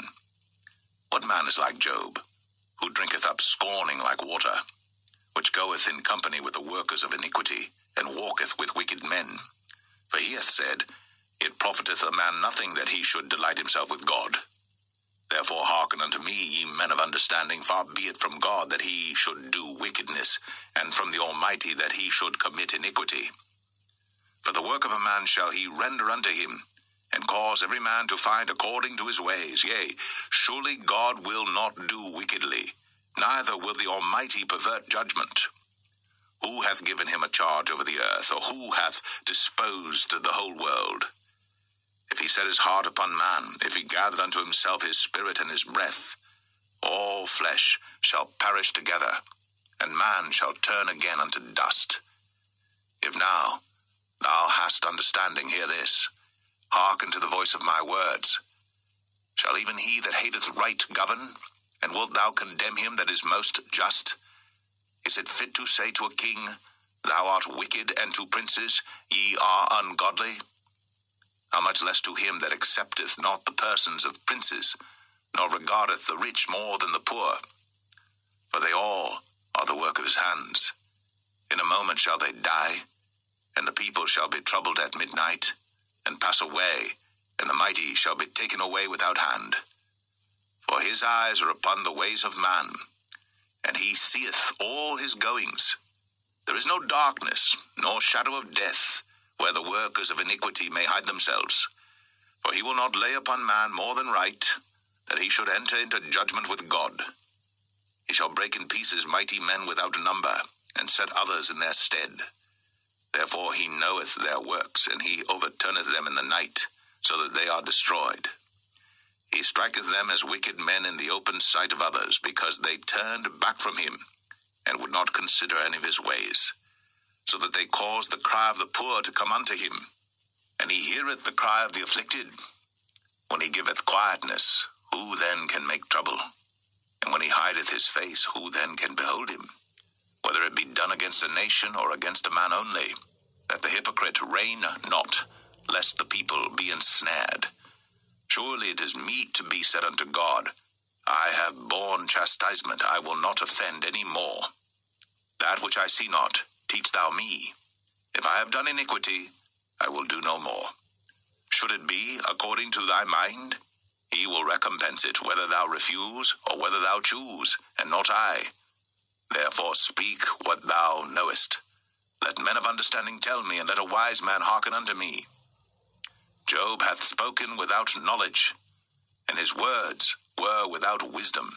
What man is like Job, who drinketh up scorning like water, which goeth in company with the workers of iniquity, and walketh with wicked men? For he hath said, It profiteth a man nothing that he should delight himself with God. Therefore hearken unto me, ye men of understanding, far be it from God that he should do wickedness, and from the Almighty that he should commit iniquity. For the work of a man shall he render unto him, and cause every man to find according to his ways. Yea, surely God will not do wickedly, neither will the Almighty pervert judgment. Who hath given him a charge over the earth, or who hath disposed the whole world? If he set his heart upon man, if he gathered unto himself his spirit and his breath, all flesh shall perish together, and man shall turn again unto dust. If now thou hast understanding, hear this. Hearken to the voice of my words. Shall even he that hateth right govern? And wilt thou condemn him that is most just? Is it fit to say to a king, Thou art wicked, and to princes, Ye are ungodly? How much less to him that accepteth not the persons of princes, nor regardeth the rich more than the poor? For they all are the work of his hands. In a moment shall they die, and the people shall be troubled at midnight, and pass away, and the mighty shall be taken away without hand. For his eyes are upon the ways of man, and he seeth all his goings. There is no darkness, nor shadow of death, where the workers of iniquity may hide themselves. For he will not lay upon man more than right, that he should enter into judgment with God. He shall break in pieces mighty men without number, and set others in their stead. Therefore he knoweth their works, and he overturneth them in the night, so that they are destroyed. He striketh them as wicked men in the open sight of others, because they turned back from him, and would not consider any of his ways, so that they caused the cry of the poor to come unto him, and he heareth the cry of the afflicted. When he giveth quietness, who then can make trouble? And when he hideth his face, who then can behold him? Whether it be done against a nation or against a man only, that the hypocrite reign not, lest the people be ensnared. Surely it is meet to be said unto God, I have borne chastisement, I will not offend any more. That which I see not, teach thou me. If I have done iniquity, I will do no more. Should it be according to thy mind, he will recompense it, whether thou refuse or whether thou choose, and not I. Therefore speak what thou knowest. Let men of understanding tell me, and let a wise man hearken unto me. Job hath spoken without knowledge, and his words were without wisdom.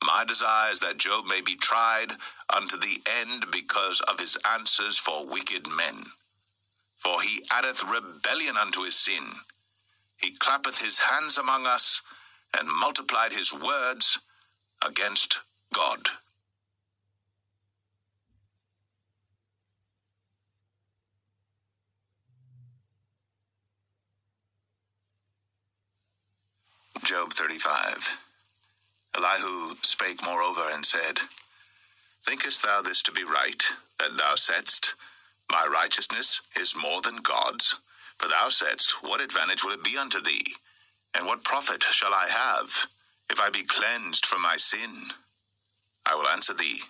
My desire is that Job may be tried unto the end because of his answers for wicked men. For he addeth rebellion unto his sin. He clappeth his hands among us, and multiplied his words against God. Job 35. Elihu spake moreover and said, Thinkest thou this to be right, that thou saidst, My righteousness is more than God's? For thou saidst, What advantage will it be unto thee? And what profit shall I have, if I be cleansed from my sin? I will answer thee,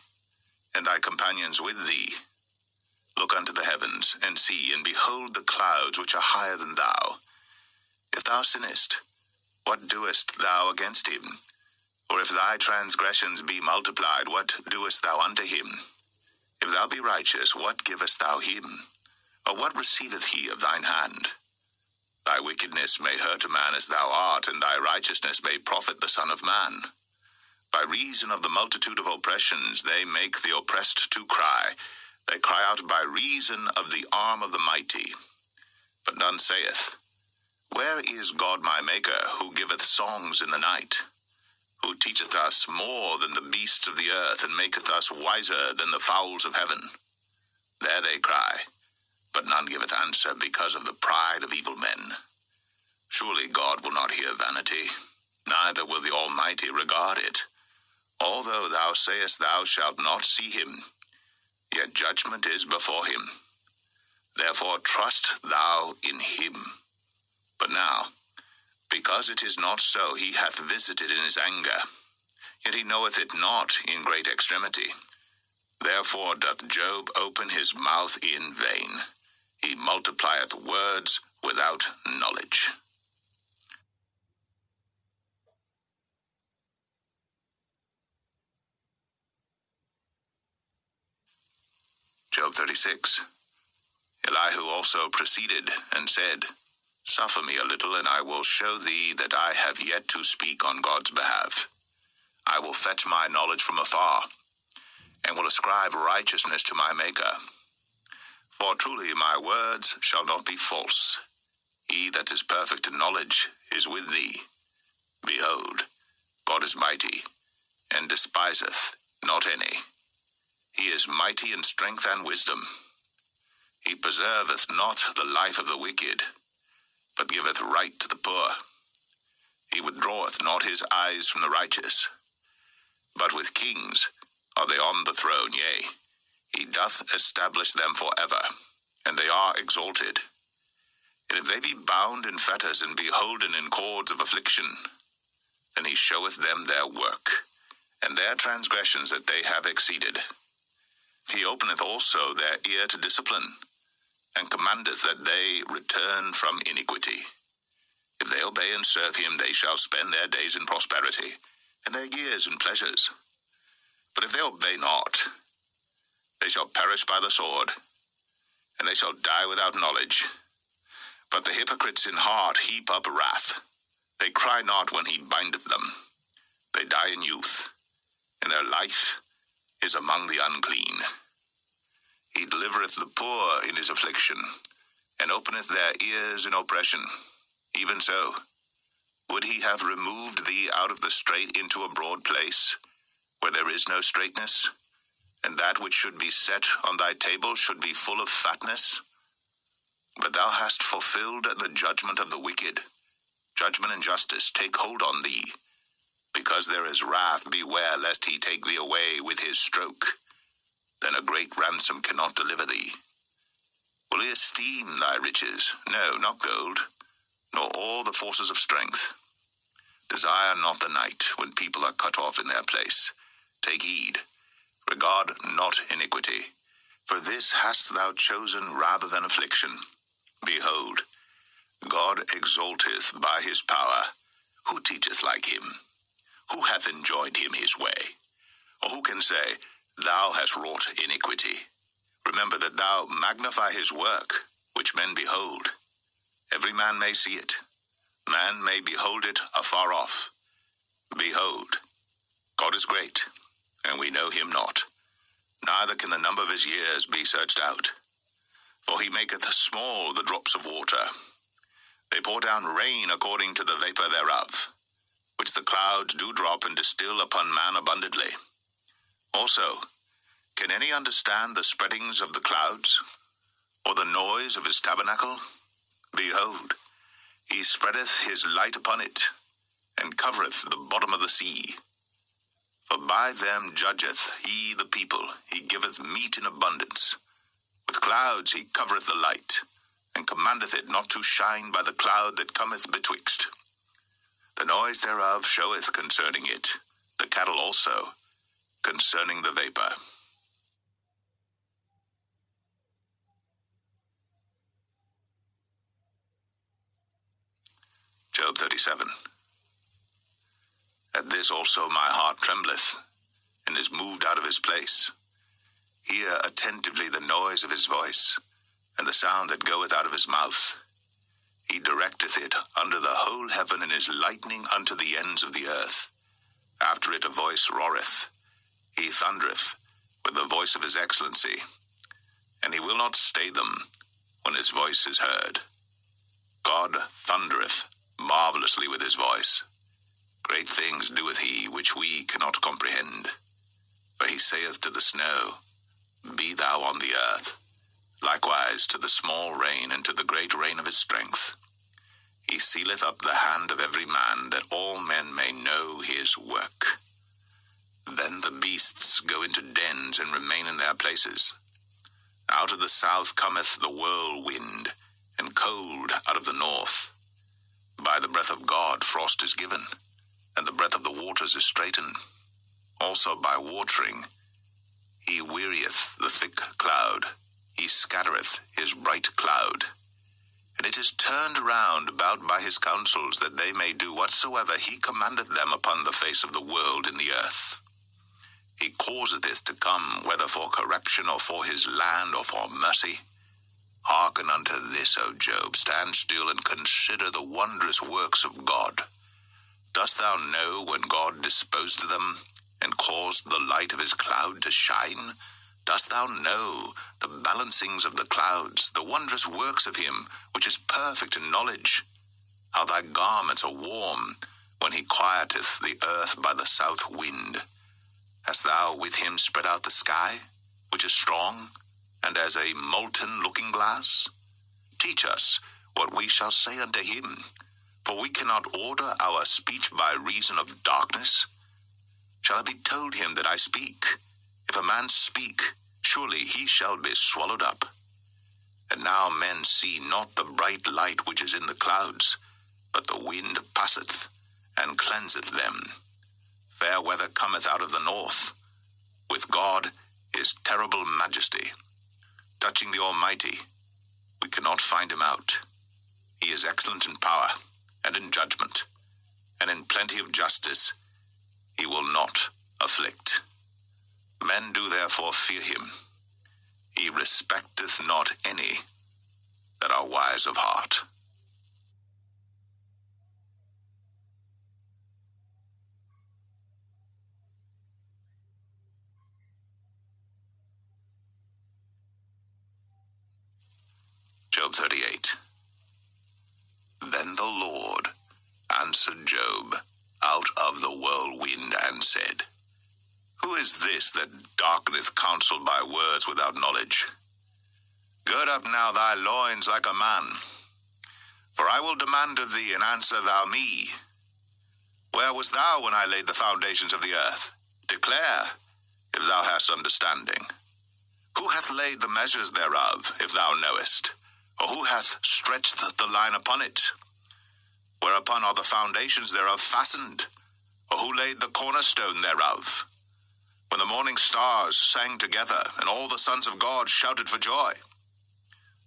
and thy companions with thee. Look unto the heavens, and see, and behold the clouds which are higher than thou. If thou sinnest, what doest thou against him? Or if thy transgressions be multiplied, what doest thou unto him? If thou be righteous, what givest thou him? Or what receiveth he of thine hand? Thy wickedness may hurt a man as thou art, and thy righteousness may profit the Son of Man. By reason of the multitude of oppressions they make the oppressed to cry. They cry out by reason of the arm of the mighty. But none saith, Where is God my Maker, who giveth songs in the night? Who teacheth us more than the beasts of the earth, and maketh us wiser than the fowls of heaven? There they cry, but none giveth answer, because of the pride of evil men. Surely God will not hear vanity, neither will the Almighty regard it. Although thou sayest thou shalt not see him, yet judgment is before him. Therefore trust thou in him. But now, because it is not so, he hath visited in his anger, yet he knoweth it not in great extremity. Therefore doth Job open his mouth in vain. He multiplieth words without knowledge. Job 36. Elihu also proceeded and said, Suffer me a little, and I will show thee that I have yet to speak on God's behalf. I will fetch my knowledge from afar, and will ascribe righteousness to my Maker. For truly my words shall not be false. He that is perfect in knowledge is with thee. Behold, God is mighty, and despiseth not any. He is mighty in strength and wisdom. He preserveth not the life of the wicked, but giveth right to the poor. He withdraweth not his eyes from the righteous. But with kings are they on the throne, yea, he doth establish them for ever, and they are exalted. And if they be bound in fetters and be holden in cords of affliction, then he showeth them their work, and their transgressions that they have exceeded. He openeth also their ear to discipline, and commandeth that they return from iniquity. If they obey and serve him, they shall spend their days in prosperity, and their years in pleasures. But if they obey not, they shall perish by the sword, and they shall die without knowledge. But the hypocrites in heart heap up wrath. They cry not when he bindeth them. They die in youth, and their life is among the unclean. He delivereth the poor in his affliction, and openeth their ears in oppression. Even so, would he have removed thee out of the strait into a broad place, where there is no straightness, and that which should be set on thy table should be full of fatness? But thou hast fulfilled the judgment of the wicked. Judgment and justice take hold on thee. Because there is wrath, beware lest he take thee away with his stroke. Then a great ransom cannot deliver thee. Will he esteem thy riches? No, not gold, nor all the forces of strength. Desire not the night, when people are cut off in their place. Take heed, regard not iniquity, for this hast thou chosen rather than affliction. Behold, God exalteth by his power. Who teacheth like him? Who hath enjoined him his way? Or who can say, Thou hast wrought iniquity? Remember that thou magnify his work, which men behold. Every man may see it. Man may behold it afar off. Behold, God is great, and we know him not. Neither can the number of his years be searched out. For he maketh small the drops of water. They pour down rain according to the vapor thereof, which the clouds do drop and distill upon man abundantly. Also, can any understand the spreadings of the clouds, or the noise of his tabernacle? Behold, he spreadeth his light upon it, and covereth the bottom of the sea. For by them judgeth he the people, he giveth meat in abundance. With clouds he covereth the light, and commandeth it not to shine by the cloud that cometh betwixt. The noise thereof showeth concerning it, the cattle also, concerning the vapor. Job 37. At this also my heart trembleth, and is moved out of his place. Hear attentively the noise of his voice, and the sound that goeth out of his mouth. He directeth it under the whole heaven, and is lightning unto the ends of the earth. After it a voice roareth. He thundereth with the voice of his excellency, and he will not stay them when his voice is heard. God thundereth marvelously with his voice. Great things doeth he, which we cannot comprehend. For he saith to the snow, Be thou on the earth, likewise to the small rain, and to the great rain of his strength. He sealeth up the hand of every man, that all men may know his work. Then the beasts go into dens, and remain in their places. Out of the south cometh the whirlwind, and cold out of the north. By the breath of God frost is given, and the breath of the waters is straitened. Also by watering he wearieth the thick cloud, he scattereth his bright cloud. And it is turned round about by his counsels, that they may do whatsoever he commandeth them upon the face of the world in the earth. He causeth it to come, whether for correction, or for his land, or for mercy. Hearken unto this, O Job. Stand still and consider the wondrous works of God. Dost thou know when God disposed them, and caused the light of his cloud to shine? Dost thou know the balancings of the clouds, the wondrous works of him, which is perfect in knowledge? How thy garments are warm, when he quieteth the earth by the south wind. Hast thou with him spread out the sky, which is strong, and as a molten looking-glass? Teach us what we shall say unto him, for we cannot order our speech by reason of darkness. Shall it be told him that I speak? If a man speak, surely he shall be swallowed up. And now men see not the bright light which is in the clouds, but the wind passeth, and cleanseth them. Fair weather cometh out of the north. With God is terrible majesty. Touching the Almighty, we cannot find him out. He is excellent in power, and in judgment, and in plenty of justice. He will not afflict. Men do therefore fear him. He respecteth not any that are wise of heart. Job 38. Then the Lord answered Job out of the whirlwind and said, Who is this that darkeneth counsel by words without knowledge? Gird up now thy loins like a man, for I will demand of thee, and answer thou me. Where wast thou when I laid the foundations of the earth? Declare, if thou hast understanding. Who hath laid the measures thereof, if thou knowest? Or who hath stretched the line upon it? Whereupon are the foundations thereof fastened? Or who laid the cornerstone thereof? When the morning stars sang together, and all the sons of God shouted for joy?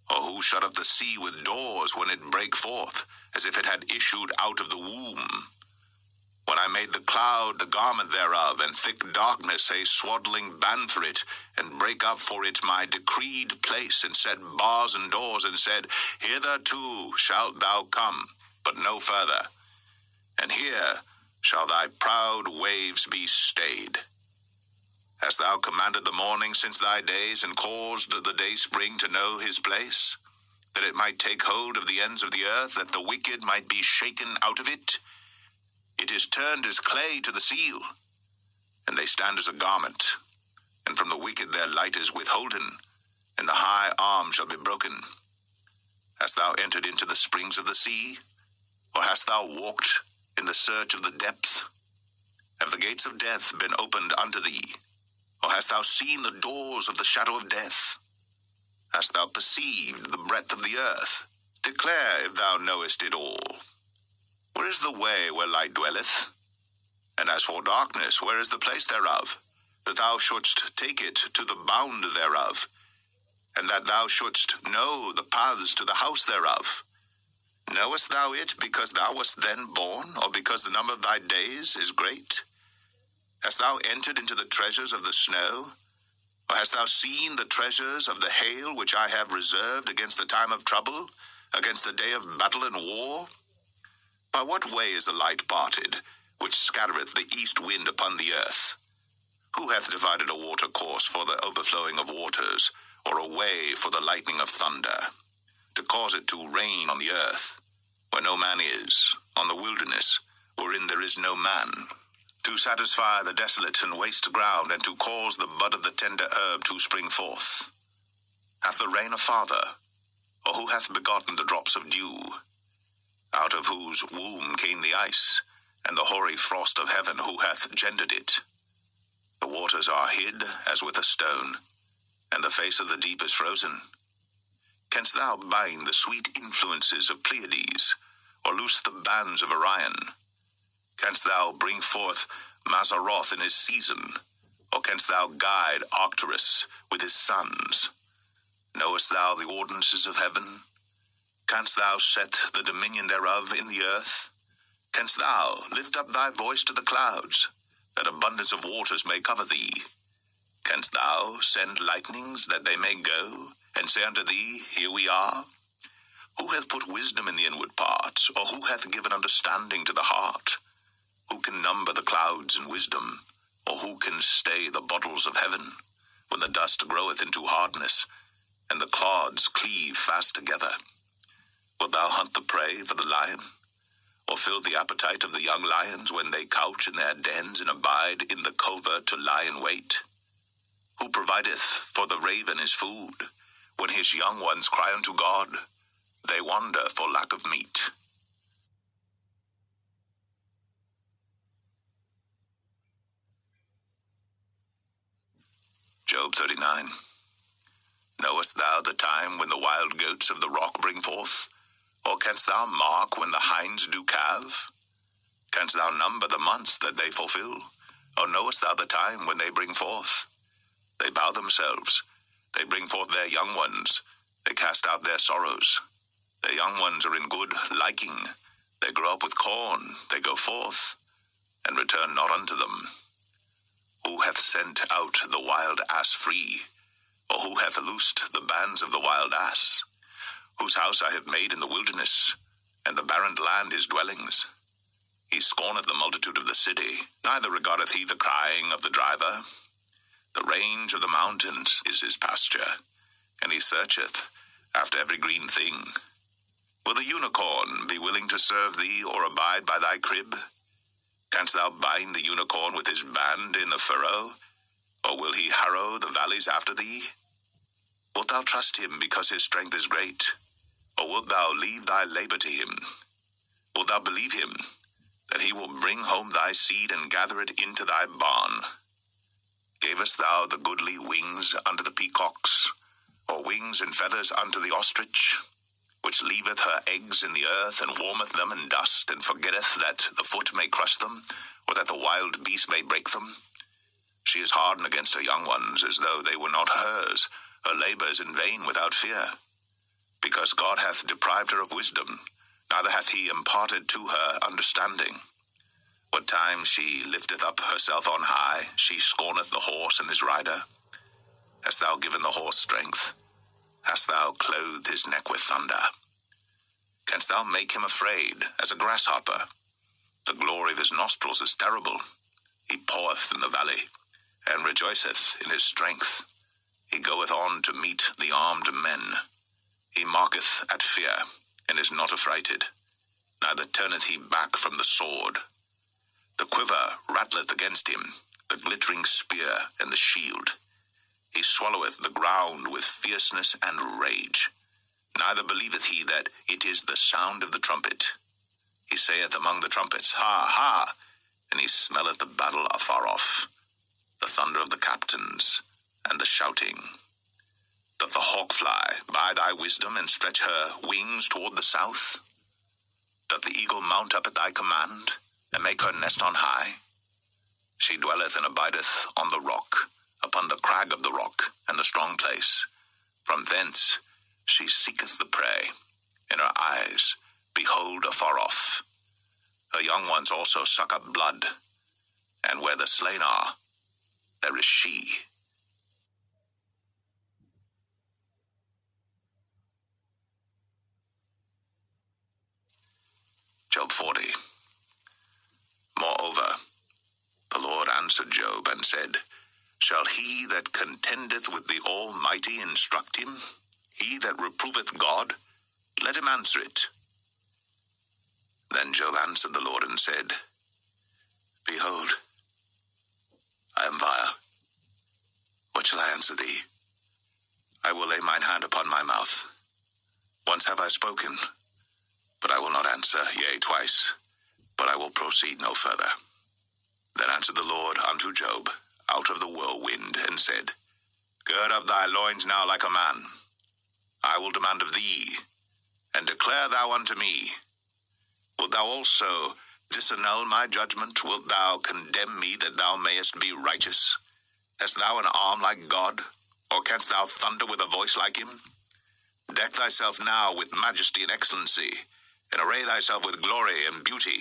Or who shut up the sea with doors when it brake forth, as if it had issued out of the womb? When I made the cloud the garment thereof, and thick darkness a swaddling band for it, and brake up for it my decreed place, and set bars and doors, and said, Hitherto shalt thou come, but no further, and here shall thy proud waves be stayed. Hast thou commanded the morning since thy days, and caused the day spring to know his place, that it might take hold of the ends of the earth, that the wicked might be shaken out of it? It is turned as clay to the seal, and they stand as a garment, and from the wicked their light is withholden, and the high arm shall be broken. Hast thou entered into the springs of the sea, or hast thou walked in the search of the depth? Have the gates of death been opened unto thee, or hast thou seen the doors of the shadow of death? Hast thou perceived the breadth of the earth? Declare if thou knowest it all. Where is the way where light dwelleth? And as for darkness, where is the place thereof? That thou shouldst take it to the bound thereof, and that thou shouldst know the paths to the house thereof. Knowest thou it because thou wast then born, or because the number of thy days is great? Hast thou entered into the treasures of the snow? Or hast thou seen the treasures of the hail which I have reserved against the time of trouble, against the day of battle and war? By what way is the light parted, which scattereth the east wind upon the earth? Who hath divided a water course for the overflowing of waters, or a way for the lightning of thunder, to cause it to rain on the earth, where no man is, on the wilderness, wherein there is no man, to satisfy the desolate and waste ground, and to cause the bud of the tender herb to spring forth? Hath the rain a father, or who hath begotten the drops of dew? Out of whose womb came the ice, and the hoary frost of heaven, who hath gendered it? The waters are hid as with a stone, and the face of the deep is frozen. Canst thou bind the sweet influences of Pleiades, or loose the bands of Orion? Canst thou bring forth Mazzaroth in his season, or canst thou guide Arcturus with his sons? Knowest thou the ordinances of heaven? Canst thou set the dominion thereof in the earth? Canst thou lift up thy voice to the clouds, that abundance of waters may cover thee? Canst thou send lightnings that they may go, and say unto thee, Here we are? Who hath put wisdom in the inward parts, or who hath given understanding to the heart? Who can number the clouds in wisdom, or who can stay the bottles of heaven, when the dust groweth into hardness, and the clods cleave fast together? Wilt thou hunt the prey for the lion, or fill the appetite of the young lions when they couch in their dens and abide in the covert to lie in wait? Who provideth for the raven his food, when his young ones cry unto God? They wander for lack of meat. Job 39. Knowest thou the time when the wild goats of the rock bring forth? Or canst thou mark when the hinds do calve? Canst thou number the months that they fulfill? Or knowest thou the time when they bring forth? They bow themselves, they bring forth their young ones, they cast out their sorrows. Their young ones are in good liking, they grow up with corn, they go forth, and return not unto them. Who hath sent out the wild ass free? Or who hath loosed the bands of the wild ass? Whose house I have made in the wilderness, and the barren land his dwellings. He scorneth the multitude of the city, neither regardeth he the crying of the driver. The range of the mountains is his pasture, and he searcheth after every green thing. Will the unicorn be willing to serve thee, or abide by thy crib? Canst thou bind the unicorn with his band in the furrow, or will he harrow the valleys after thee? Wilt thou trust him because his strength is great, or wilt thou leave thy labor to him? Wilt thou believe him, that he will bring home thy seed and gather it into thy barn? Gavest thou the goodly wings unto the peacocks, or wings and feathers unto the ostrich, which leaveth her eggs in the earth, and warmeth them in dust, and forgetteth that the foot may crush them, or that the wild beast may break them? She is hardened against her young ones, as though they were not hers. Her labor is in vain without fear. Because God hath deprived her of wisdom, neither hath he imparted to her understanding. What time she lifteth up herself on high, she scorneth the horse and his rider. Hast thou given the horse strength? Hast thou clothed his neck with thunder? Canst thou make him afraid as a grasshopper? The glory of his nostrils is terrible. He paweth in the valley, and rejoiceth in his strength. He goeth on to meet the armed men. He mocketh at fear, and is not affrighted, neither turneth he back from the sword. The quiver rattleth against him, the glittering spear and the shield. He swalloweth the ground with fierceness and rage. Neither believeth he that it is the sound of the trumpet. He saith among the trumpets, Ha, ha! And he smelleth the battle afar off, the thunder of the captains, and the shouting. Doth the hawk fly by thy wisdom, and stretch her wings toward the south? Doth the eagle mount up at thy command, and make her nest on high? She dwelleth and abideth on the rock, upon the crag of the rock, and the strong place. From thence she seeketh the prey, and her eyes behold afar off. Her young ones also suck up blood, and where the slain are, there is she. Job 40. Moreover, the Lord answered Job and said, Shall he that contendeth with the Almighty instruct him? He that reproveth God, let him answer it. Then Job answered the Lord and said, Behold, I am vile. What shall I answer thee? I will lay mine hand upon my mouth. Once have I spoken, but I will not answer, yea, twice, but I will proceed no further. Then answered the Lord unto Job out of the whirlwind, and said, Gird up thy loins now like a man. I will demand of thee, and declare thou unto me. Wilt thou also disannul my judgment? Wilt thou condemn me that thou mayest be righteous? Hast thou an arm like God, or canst thou thunder with a voice like him? Deck thyself now with majesty and excellency, and array thyself with glory and beauty.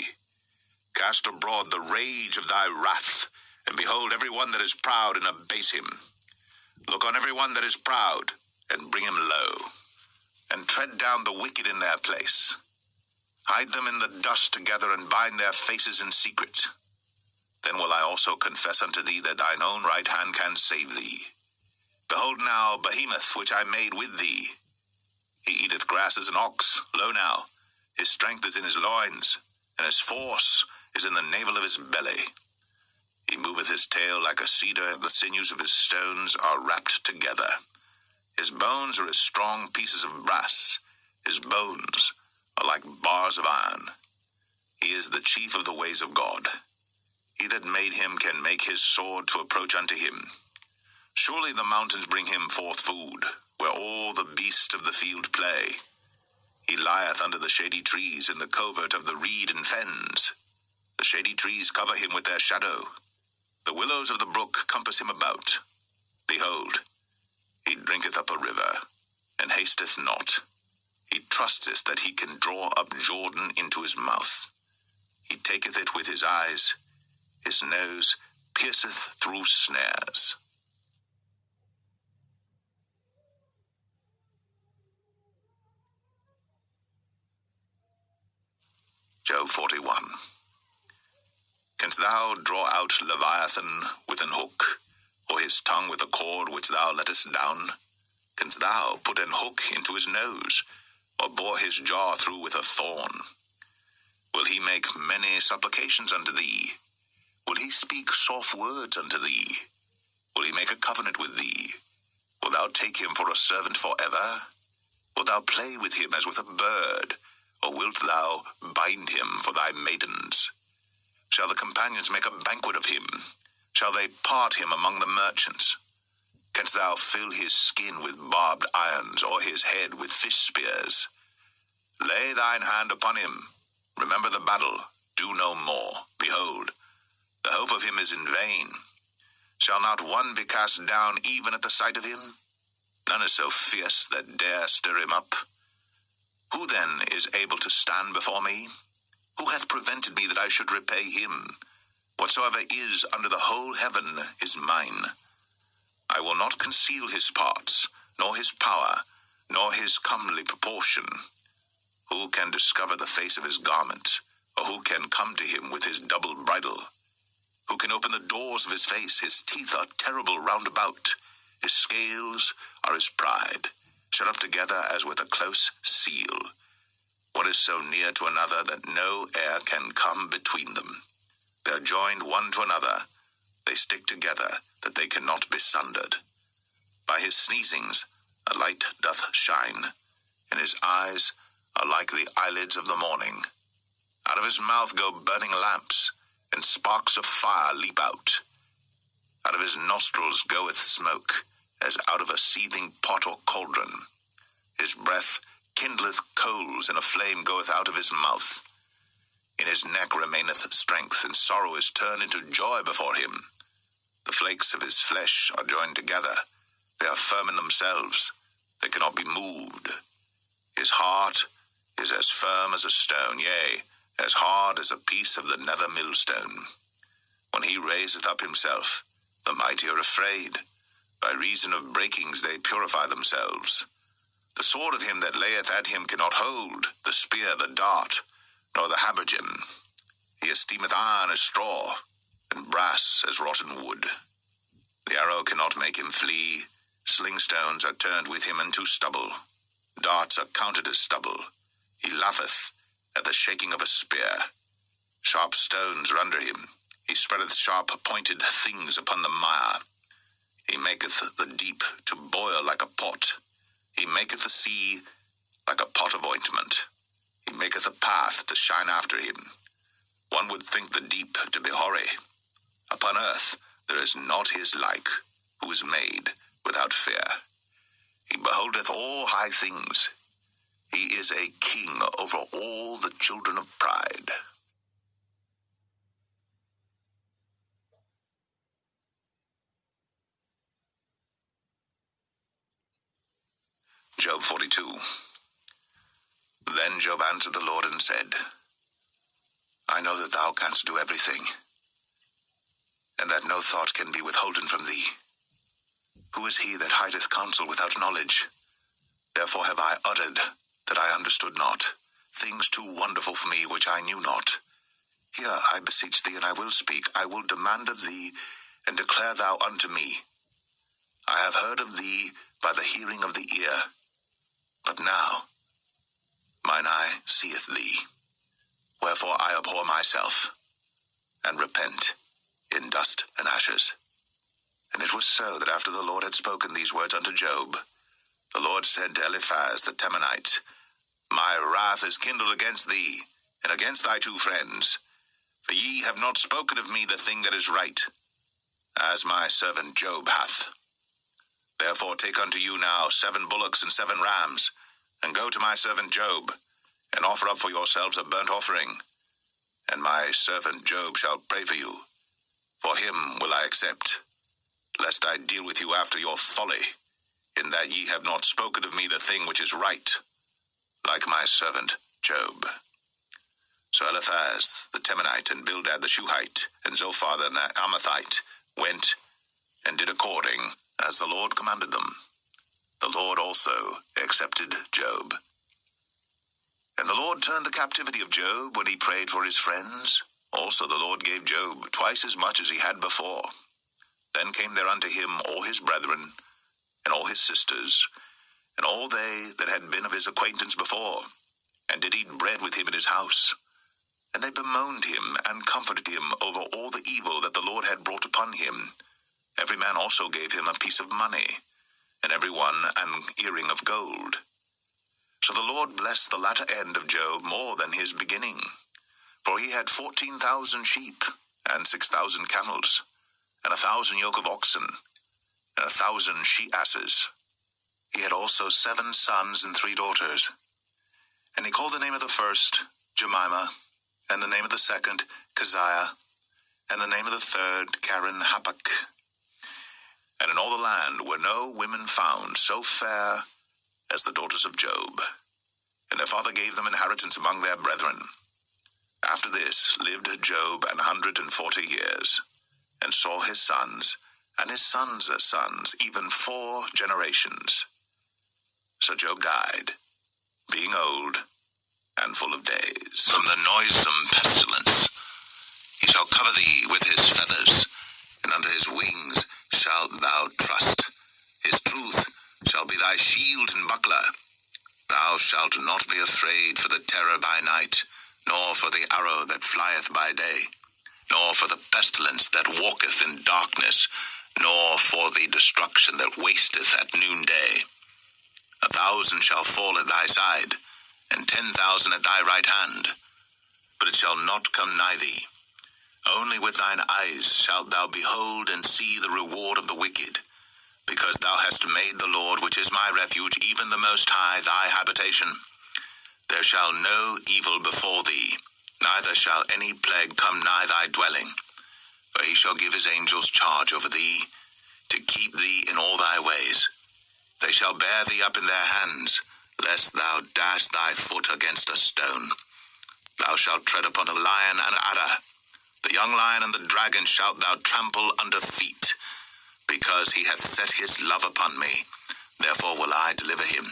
Cast abroad the rage of thy wrath, and behold every one that is proud, and abase him. Look on every one that is proud, and bring him low, and tread down the wicked in their place. Hide them in the dust together, and bind their faces in secret. Then will I also confess unto thee that thine own right hand can save thee. Behold now Behemoth, which I made with thee. He eateth grass as an ox, lo now, his strength is in his loins, and his force is in the navel of his belly. He moveth his tail like a cedar, and the sinews of his stones are wrapped together. His bones are as strong pieces of brass, his bones are like bars of iron. He is the chief of the ways of God. He that made him can make his sword to approach unto him. Surely the mountains bring him forth food, where all the beasts of the field play. He lieth under the shady trees in the covert of the reed and fens. The shady trees cover him with their shadow. The willows of the brook compass him about. Behold, he drinketh up a river, and hasteth not. He trusteth that he can draw up Jordan into his mouth. He taketh it with his eyes. His nose pierceth through snares. Job 41. Canst thou draw out Leviathan with an hook, or his tongue with a cord which thou lettest down? Canst thou put an hook into his nose, or bore his jaw through with a thorn? Will he make many supplications unto thee? Will he speak soft words unto thee? Will he make a covenant with thee? Wilt thou take him for a servant forever? Wilt thou play with him as with a bird, or wilt thou bind him for thy maidens? Shall the companions make a banquet of him? Shall they part him among the merchants? Canst thou fill his skin with barbed irons, or his head with fish spears? Lay thine hand upon him. Remember the battle. Do no more. Behold, the hope of him is in vain. Shall not one be cast down even at the sight of him? None is so fierce that dare stir him up. Who then is able to stand before me? Who hath prevented me that I should repay him? Whatsoever is under the whole heaven is mine. I will not conceal his parts, nor his power, nor his comely proportion. Who can discover the face of his garment, or who can come to him with his double bridle? Who can open the doors of his face? His teeth are terrible round about. His scales are his pride, shut up together as with a close seal. One is so near to another that no air can come between them. They are joined one to another. They stick together, that they cannot be sundered. By his sneezings a light doth shine, and his eyes are like the eyelids of the morning. Out of his mouth go burning lamps, and sparks of fire leap out. Out of his nostrils goeth smoke, as out of a seething pot or cauldron. His breath kindleth coals, and a flame goeth out of his mouth. In his neck remaineth strength, and sorrow is turned into joy before him. The flakes of his flesh are joined together. They are firm in themselves. They cannot be moved. His heart is as firm as a stone, yea, as hard as a piece of the nether millstone. When he raiseth up himself, the mighty are afraid. By reason of breakings they purify themselves. The sword of him that layeth at him cannot hold, the spear, the dart, nor the habergeon. He esteemeth iron as straw, and brass as rotten wood. The arrow cannot make him flee. Slingstones are turned with him into stubble. Darts are counted as stubble. He laugheth at the shaking of a spear. Sharp stones are under him. He spreadeth sharp pointed things upon the mire. He maketh the deep to boil like a pot. He maketh the sea like a pot of ointment. He maketh a path to shine after him. One would think the deep to be hoary. Upon earth there is not his like, who is made without fear. He beholdeth all high things. He is a king over all the children of pride. Job 42. Then Job answered the Lord and said, I know that thou canst do everything, and that no thought can be withholden from thee. Who is he that hideth counsel without knowledge? Therefore have I uttered that I understood not, things too wonderful for me which I knew not. Hear, I beseech thee, and I will speak. I will demand of thee, and declare thou unto me. I have heard of thee by the hearing of the ear, but now mine eye seeth thee. Wherefore I abhor myself, and repent in dust and ashes. And it was so that after the Lord had spoken these words unto Job, the Lord said to Eliphaz the Temanite, My wrath is kindled against thee, and against thy two friends, for ye have not spoken of me the thing that is right, as my servant Job hath. Therefore take unto you now 7 bullocks and 7 rams, and go to my servant Job, and offer up for yourselves a burnt offering. And my servant Job shall pray for you. For him will I accept, lest I deal with you after your folly, in that ye have not spoken of me the thing which is right, like my servant Job. So Eliphaz the Temanite, and Bildad the Shuhite, and Zophar the Amathite went and did according as the Lord commanded them. The Lord also accepted Job. And the Lord turned the captivity of Job when he prayed for his friends. Also the Lord gave Job twice as much as he had before. Then came there unto him all his brethren, and all his sisters, and all they that had been of his acquaintance before, and did eat bread with him in his house. And they bemoaned him, and comforted him over all the evil that the Lord had brought upon him. Every man also gave him a piece of money, and every one an earring of gold. So the Lord blessed the latter end of Job more than his beginning. For he had 14,000 sheep, and 6,000 camels, and 1,000 yoke of oxen, and 1,000 she-asses. He had also 7 sons and 3 daughters. And he called the name of the first Jemimah, and the name of the second Keziah, and the name of the third Karen Happuch. And in all the land were no women found so fair as the daughters of Job. And their father gave them inheritance among their brethren. After this lived Job 140 years, and saw his sons, and his sons' sons, even 4 generations. So Job died, being old and full of days. From the noisome pestilence he shall cover thee with his feathers, and under his wings shalt thou trust. His truth shall be thy shield and buckler. Thou shalt not be afraid for the terror by night, nor for the arrow that flieth by day, nor for the pestilence that walketh in darkness, nor for the destruction that wasteth at noonday. 1,000 shall fall at thy side, and 10,000 at thy right hand, but it shall not come nigh thee. Only with thine eyes shalt thou behold and see the reward of the wicked, because thou hast made the Lord, which is my refuge, even the Most High, thy habitation. There shall no evil befall thee, neither shall any plague come nigh thy dwelling. For he shall give his angels charge over thee, to keep thee in all thy ways. They shall bear thee up in their hands, lest thou dash thy foot against a stone. Thou shalt tread upon a lion and adder. The young lion and the dragon shalt thou trample under feet. Because he hath set his love upon me, therefore will I deliver him.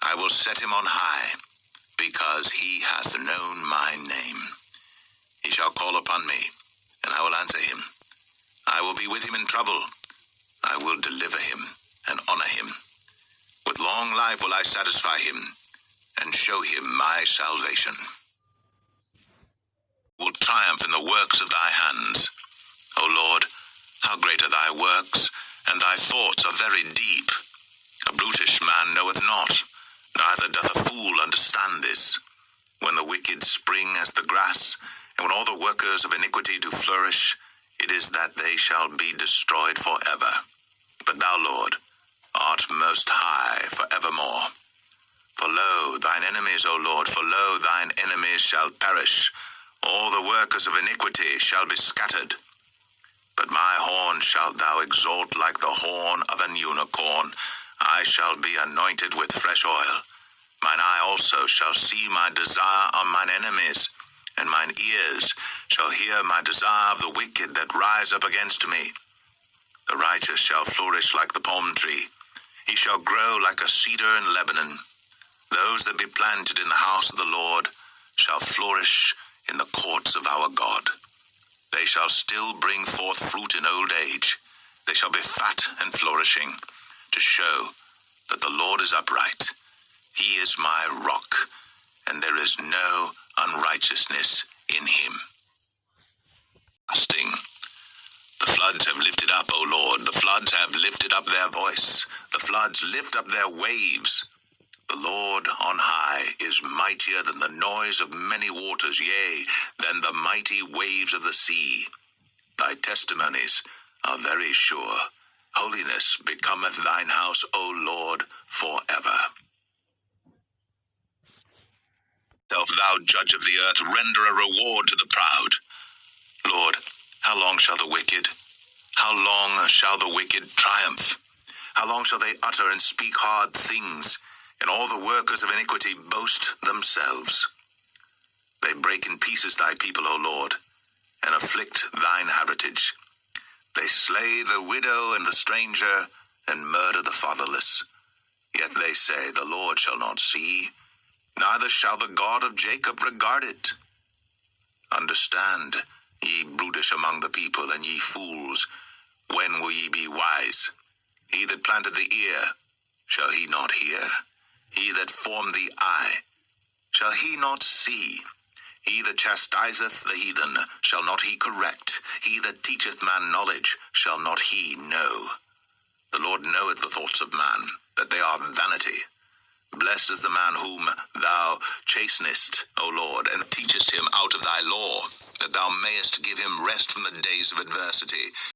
I will set him on high, because he hath known my name. He shall call upon me, and I will answer him. I will be with him in trouble. I will deliver him and honor him. With long life will I satisfy him, and show him my salvation. Will triumph in the works of thy hands. O Lord, how great are thy works, and thy thoughts are very deep. A brutish man knoweth not, neither doth a fool understand this. When the wicked spring as the grass, and when all the workers of iniquity do flourish, it is that they shall be destroyed forever. But thou, Lord, art most high forevermore. For lo, thine enemies, O Lord, for lo, thine enemies shall perish. All the workers of iniquity shall be scattered. But my horn shalt thou exalt like the horn of an unicorn. I shall be anointed with fresh oil. Mine eye also shall see my desire on mine enemies, and mine ears shall hear my desire of the wicked that rise up against me. The righteous shall flourish like the palm tree. He shall grow like a cedar in Lebanon. Those that be planted in the house of the Lord shall flourish in the courts of our God. They shall still bring forth fruit in old age. They shall be fat and flourishing, to show that the Lord is upright. He is my rock, and there is no unrighteousness in him. Fasting. The floods have lifted up, O Lord. The floods have lifted up their voice. The floods lift up their waves. The Lord on high is mightier than the noise of many waters, yea, than the mighty waves of the sea. Thy testimonies are very sure. Holiness becometh thine house, O Lord, forever. Thou judge of the earth, render a reward to the proud. Lord, how long shall the wicked triumph? How long shall they utter and speak hard things, and all the workers of iniquity boast themselves? They break in pieces thy people, O Lord, and afflict thine heritage. They slay the widow and the stranger, and murder the fatherless. Yet they say, the Lord shall not see, neither shall the God of Jacob regard it. Understand, ye brutish among the people, and ye fools, when will ye be wise? He that planted the ear, shall he not hear? He that formed the eye, shall he not see? He that chastiseth the heathen, shall not he correct? He that teacheth man knowledge, shall not he know? The Lord knoweth the thoughts of man, that they are vanity. Blessed is the man whom thou chastenest, O Lord, and teachest him out of thy law, that thou mayest give him rest from the days of adversity.